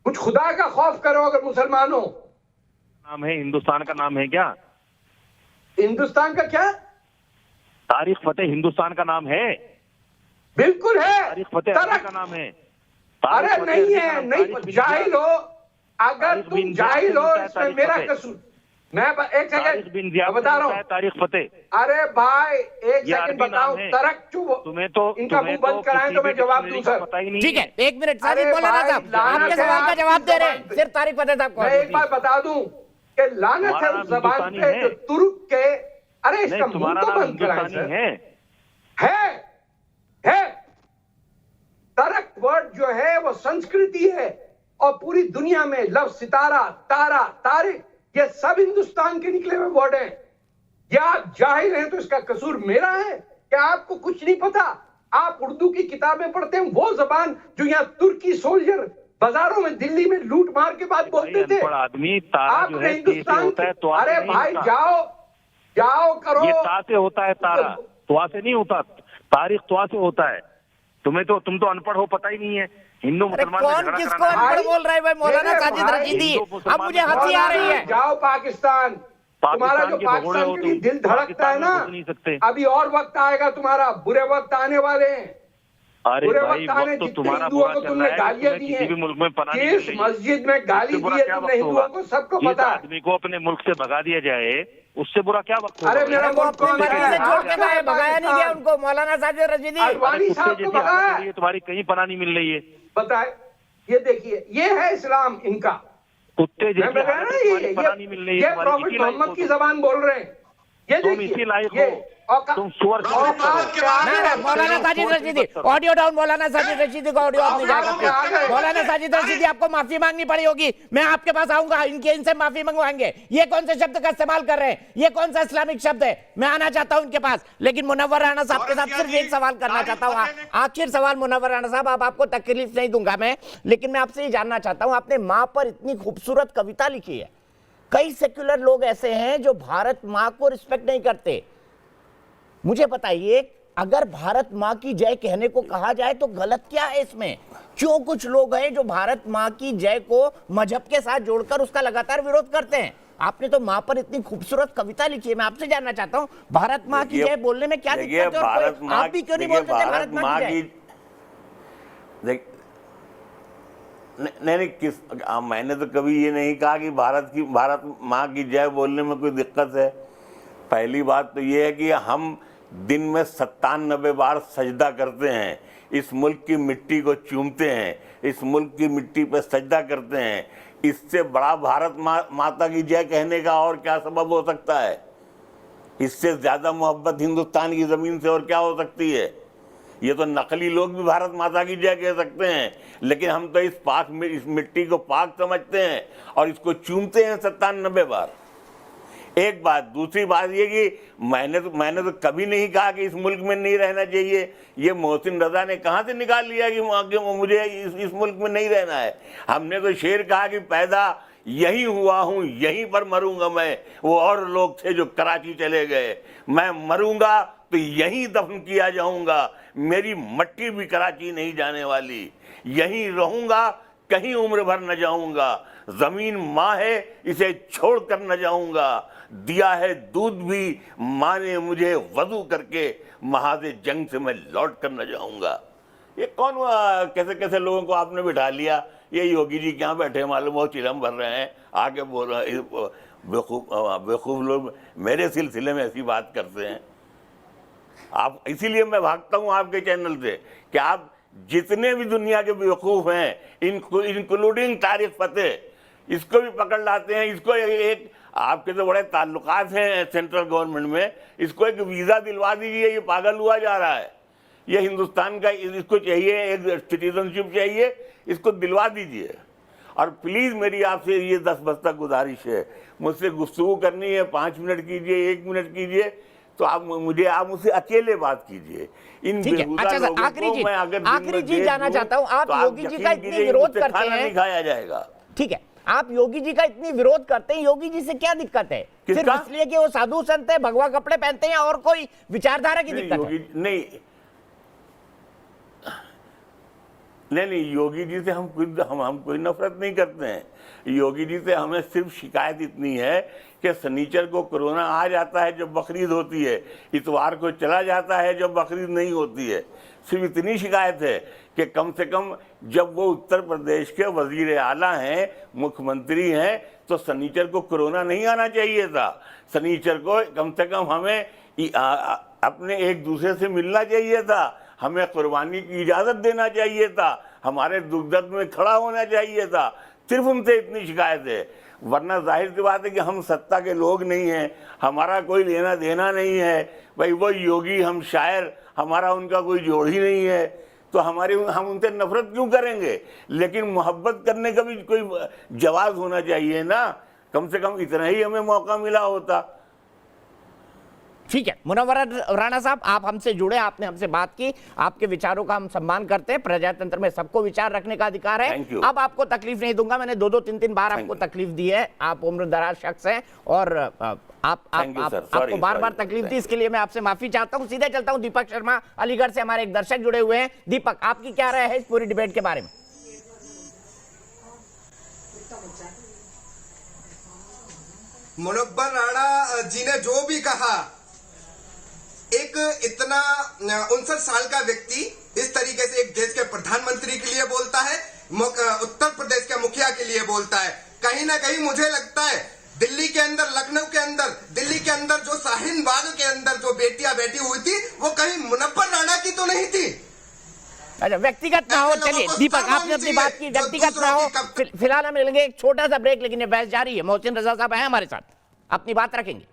कुछ खुदा का खौफ करो अगर मुसलमान हो। नाम है हिंदुस्तान का, नाम है क्या? हिंदुस्तान का क्या? तारिक फतेह हिंदुस्तान का नाम है? बिल्कुल है। तारिक फतेह का नाम है? अरे नहीं है, नहीं, जाहिल हो। अगर तुम जाहिल हो, इसमें मेरा कसूर। मैं एक सेकंड बता रहा हूँ। तारिक फतेह। अरे भाई एक सेकंड बताओ। तरक चुप, तुम्हें तो इनका मुंह बंद कराएं तो मैं जवाब दूं सर। ठीक है, 1 मिनट। साजिद मौलाना साहब आपके सवाल का जवाब दे रहे हैं, सिर्फ तारिक फतेह साहब को। मैं एक बार बता दूं कि लानत है उस जबान पे जो तुर्क के, अरे इसका मुंह तो बंद कराएं सर। है तरक वर्ड जो है वो संस्कृति है, और पूरी दुनिया में लफ्ज सितारा, तारा, तारिक, ये सब हिंदुस्तान के निकले हुए वर्ड हैं। या आप जाहिल हैं तो इसका कसूर मेरा है? क्या आपको कुछ नहीं पता? आप उर्दू की किताबें पढ़ते हैं, वो जबान जो यहाँ तुर्की सोल्जर बाजारों में दिल्ली में लूट मार के बाद बोलते थे। आदमी तारा जो है हिंदुस्तान होता है, तो अरे भाई जाओ करो। ये ता से होता है तारा, त्वा से नहीं होता। तारीख त्वा से होता है। तुम तो अनपढ़ हो, पता ही नहीं है। हिंदू मुसलमान कौन किसको अनपढ़ बोल रहा है भाई? मौलाना साजिद रशीदी, अब मुझे हंसी आ रही है। जाओ पाकिस्तान, तुम्हारा जो पाकिस्तान के लिए दिल धड़कता है ना, अभी और वक्त आएगा तुम्हारा, बुरे वक्त आने वाले हैं। अरे बुरे भाई, वक्त आने, तो जितने हिंदुओं को तुमने गालियां दी हैं, किस मस्जिद में गाली दी है तुमने हिंदुओं को, सबको पता है। आदमी को अपने मुल्क से भगा दिया जाए, उससे बुरा क्या वक्त? अरे मेरा मुल्क अपनी मर्जी से छोड़ के गए, भगाया नहीं गया उनको। मौलाना साजिद रशीदी तुम्हारी कहीं पनाह नहीं मिल रही है। बताए, ये देखिए, ये है इस्लाम इनका। कुत्ते ये प्रॉफिट मोहम्मद की जबान बोल रहे हैं। ये तुम देखिए, इसी लायक ये हो, तुम सुअर की बात करो। मौलाना साजिद रशीदी, ऑडियो डाउन। मौलाना साजिद रशीदी को ऑडियो आप नहीं जा सकते। मौलाना साजिद रशीदी, आपको माफी मांगनी पड़ी होगी, मैं आपके पास आऊंगा, इनसे माफी मंगवाएंगे। ये कौन से शब्द का इस्तेमाल कर रहे हैं, ये कौन सा इस्लामिक शब्द है, मैं आना चाहता हूं इनके पास। लेकिन मुनव्वर राणा साहब के साथ सिर्फ एक सवाल करना चाहता हूं, आखिर सवाल। मुनव्वर राणा साहब, अब आपको तकलीफ नहीं दूंगा मैं, लेकिन मैं आपसे ये जानना चाहता हूं, आपने मां पर इतनी खूबसूरत कविता लिखी है। कई सेक्युलर लोग ऐसे हैं जो भारत मां को रिस्पेक्ट नहीं करते। मुझे बताइए, अगर भारत मां की जय कहने को कहा जाए तो गलत क्या है इसमें? क्यों कुछ लोग हैं जो भारत मां की जय को मजहब के साथ जोड़कर उसका लगातार विरोध करते हैं? आपने तो मां पर इतनी खूबसूरत कविता लिखी है, मैं आपसे जानना चाहता हूं, भारत मां की जय बोलने में क्या दिक्कत है? आप भी क्यों नहीं बोलते थे भारत मां की जय? नहीं, मैंने तो कभी ये नहीं कहा कि भारत माँ की जय बोलने में कोई दिक्कत है। पहली बात तो ये है कि हम दिन में 97 बार सजदा करते हैं, इस मुल्क की मिट्टी को चूमते हैं, इस मुल्क की मिट्टी पर सजदा करते हैं। इससे बड़ा भारत माता की जय कहने का और क्या सबब हो सकता है? इससे ज़्यादा मोहब्बत हिंदुस्तान की ज़मीन से और क्या हो सकती है? ये तो नकली लोग भी भारत माता की जय कह सकते हैं, लेकिन हम तो इस मिट्टी को पाक समझते हैं और इसको चूमते हैं 97 बार। एक बात। दूसरी बात ये कि मैंने तो कभी नहीं कहा कि इस मुल्क में नहीं रहना चाहिए। ये मोहसिन रजा ने कहाँ से निकाल लिया कि मुझे इस मुल्क में नहीं रहना है? हमने तो शेर कहा कि पैदा यहीं हुआ हूँ, यहीं पर मरूंगा मैं। वो और लोग थे जो कराची चले गए, मैं मरूंगा तो यहीं दफन किया जाऊंगा, मेरी मट्टी भी कराची नहीं जाने वाली, यहीं रहूंगा, कहीं उम्र भर न जाऊंगा। जमीन माँ है, इसे छोड़ कर न जाऊंगा, दिया है दूध भी माँ ने मुझे, वजू करके महाज़े जंग से मैं लौट कर न जाऊंगा। ये कौन कैसे कैसे लोगों को आपने बिठा लिया? ये योगी जी क्या बैठे मालूम हो, चिलम भर रहे हैं, आके बोल रहे हैं। बेवकूफ़ लोग मेरे सिलसिले में ऐसी बात करते हैं। आप, इसीलिए मैं भागता हूँ आपके चैनल से कि आप जितने भी दुनिया के बेवकूफ़ हैं, इंक्लूडिंग तारिक फतेह, इसको भी पकड़ लाते हैं। इसको एक आपके तो बड़े ताल्लुकात हैं सेंट्रल गवर्नमेंट में, इसको एक वीज़ा दिलवा दीजिए, ये पागल हुआ जा रहा है। ये हिंदुस्तान का, इसको चाहिए एक सिटीजनशिप चाहिए, इसको दिलवा दीजिए। और प्लीज़ मेरी आपसे ये 10 बस्ता गुजारिश है, मुझसे गुफ्तगू करनी है, 5 मिनट कीजिए, 1 मिनट कीजिए, तो आप मुझसे अकेले बात कीजिए। इन बेहुदा लोगों को मैं अगर आखिरी चीज जानना चाहता हूँ, आप योगी जी का इतनी विरोध करते हैं, नहीं खाया जाएगा। ठीक है, आप योगी जी का इतनी विरोध करते हैं, योगी जी से क्या दिक्कत है? सिर्फ इसलिए कि वो साधु संत है, भगवा कपड़े पहनते हैं, और कोई विचारधारा की दिक्कत है? नहीं, योगी जी से हम कोई नफरत नहीं करते हैं। योगी जी से हमें सिर्फ शिकायत इतनी है कि शनिचर को कोरोना आ जाता है जब बकरीद होती है, इतवार को चला जाता है जब बकरीद नहीं होती है। सिर्फ इतनी शिकायत है कि कम से कम जब वो उत्तर प्रदेश के वजीर आला हैं, मुख्यमंत्री हैं, तो शनिचर को कोरोना नहीं आना चाहिए था। शनिचर को कम से कम हमें अपने एक दूसरे से मिलना चाहिए था, हमें कुर्बानी की इजाज़त देना चाहिए था, हमारे दुख दर्द में खड़ा होना चाहिए था। सिर्फ उनसे इतनी शिकायत है, वरना जाहिर सी बात है कि हम सत्ता के लोग नहीं हैं, हमारा कोई लेना देना नहीं है। भाई वो योगी, हम शायर, हमारा उनका कोई जोड़ ही नहीं है, तो हम उनसे नफरत क्यों करेंगे? लेकिन मोहब्बत करने का भी कोई जवाब होना चाहिए ना, कम से कम इतना ही हमें मौका मिला होता। ठीक है, मुनव्वर राणा साहब, आप हमसे जुड़े, आपने हमसे बात की, आपके विचारों का हम सम्मान करते हैं। प्रजातंत्र में सबको विचार रखने का अधिकार है। अब आपको तकलीफ नहीं दूंगा, मैंने 2-2, 3-3 बार आपको तकलीफ दी है, आप उम्रदराज शख्स हैं और आपको बार-बार तकलीफ दी, इसके लिए मैं आपसे माफी चाहता हूं। सीधे चलता हूं दीपक शर्मा, अलीगढ़ से हमारे एक दर्शक जुड़े हुए हैं। दीपक, आपकी क्या राय है इस पूरी डिबेट के बारे में? मुनव्वर राणा जी ने जो भी कहा, एक इतना 59 साल का व्यक्ति इस तरीके से एक देश के प्रधानमंत्री के लिए बोलता है, उत्तर प्रदेश के मुखिया के लिए बोलता है। कहीं ना कहीं मुझे लगता है दिल्ली के अंदर, लखनऊ के अंदर, दिल्ली के अंदर जो शाहीन बाग के अंदर जो बेटियां बैठी हुई थी, वो कहीं मुनव्वर राणा की तो नहीं थी। अच्छा, व्यक्तिगत ना हो। चलिए दीपक, आपने अपनी बात की, व्यक्तिगत ना हो। फिलहाल हम लेंगे एक छोटा सा ब्रेक, लेकिन ये बहस जारी है। मोहसिन रजा साहब हैं हमारे साथ, अपनी बात रखेंगे।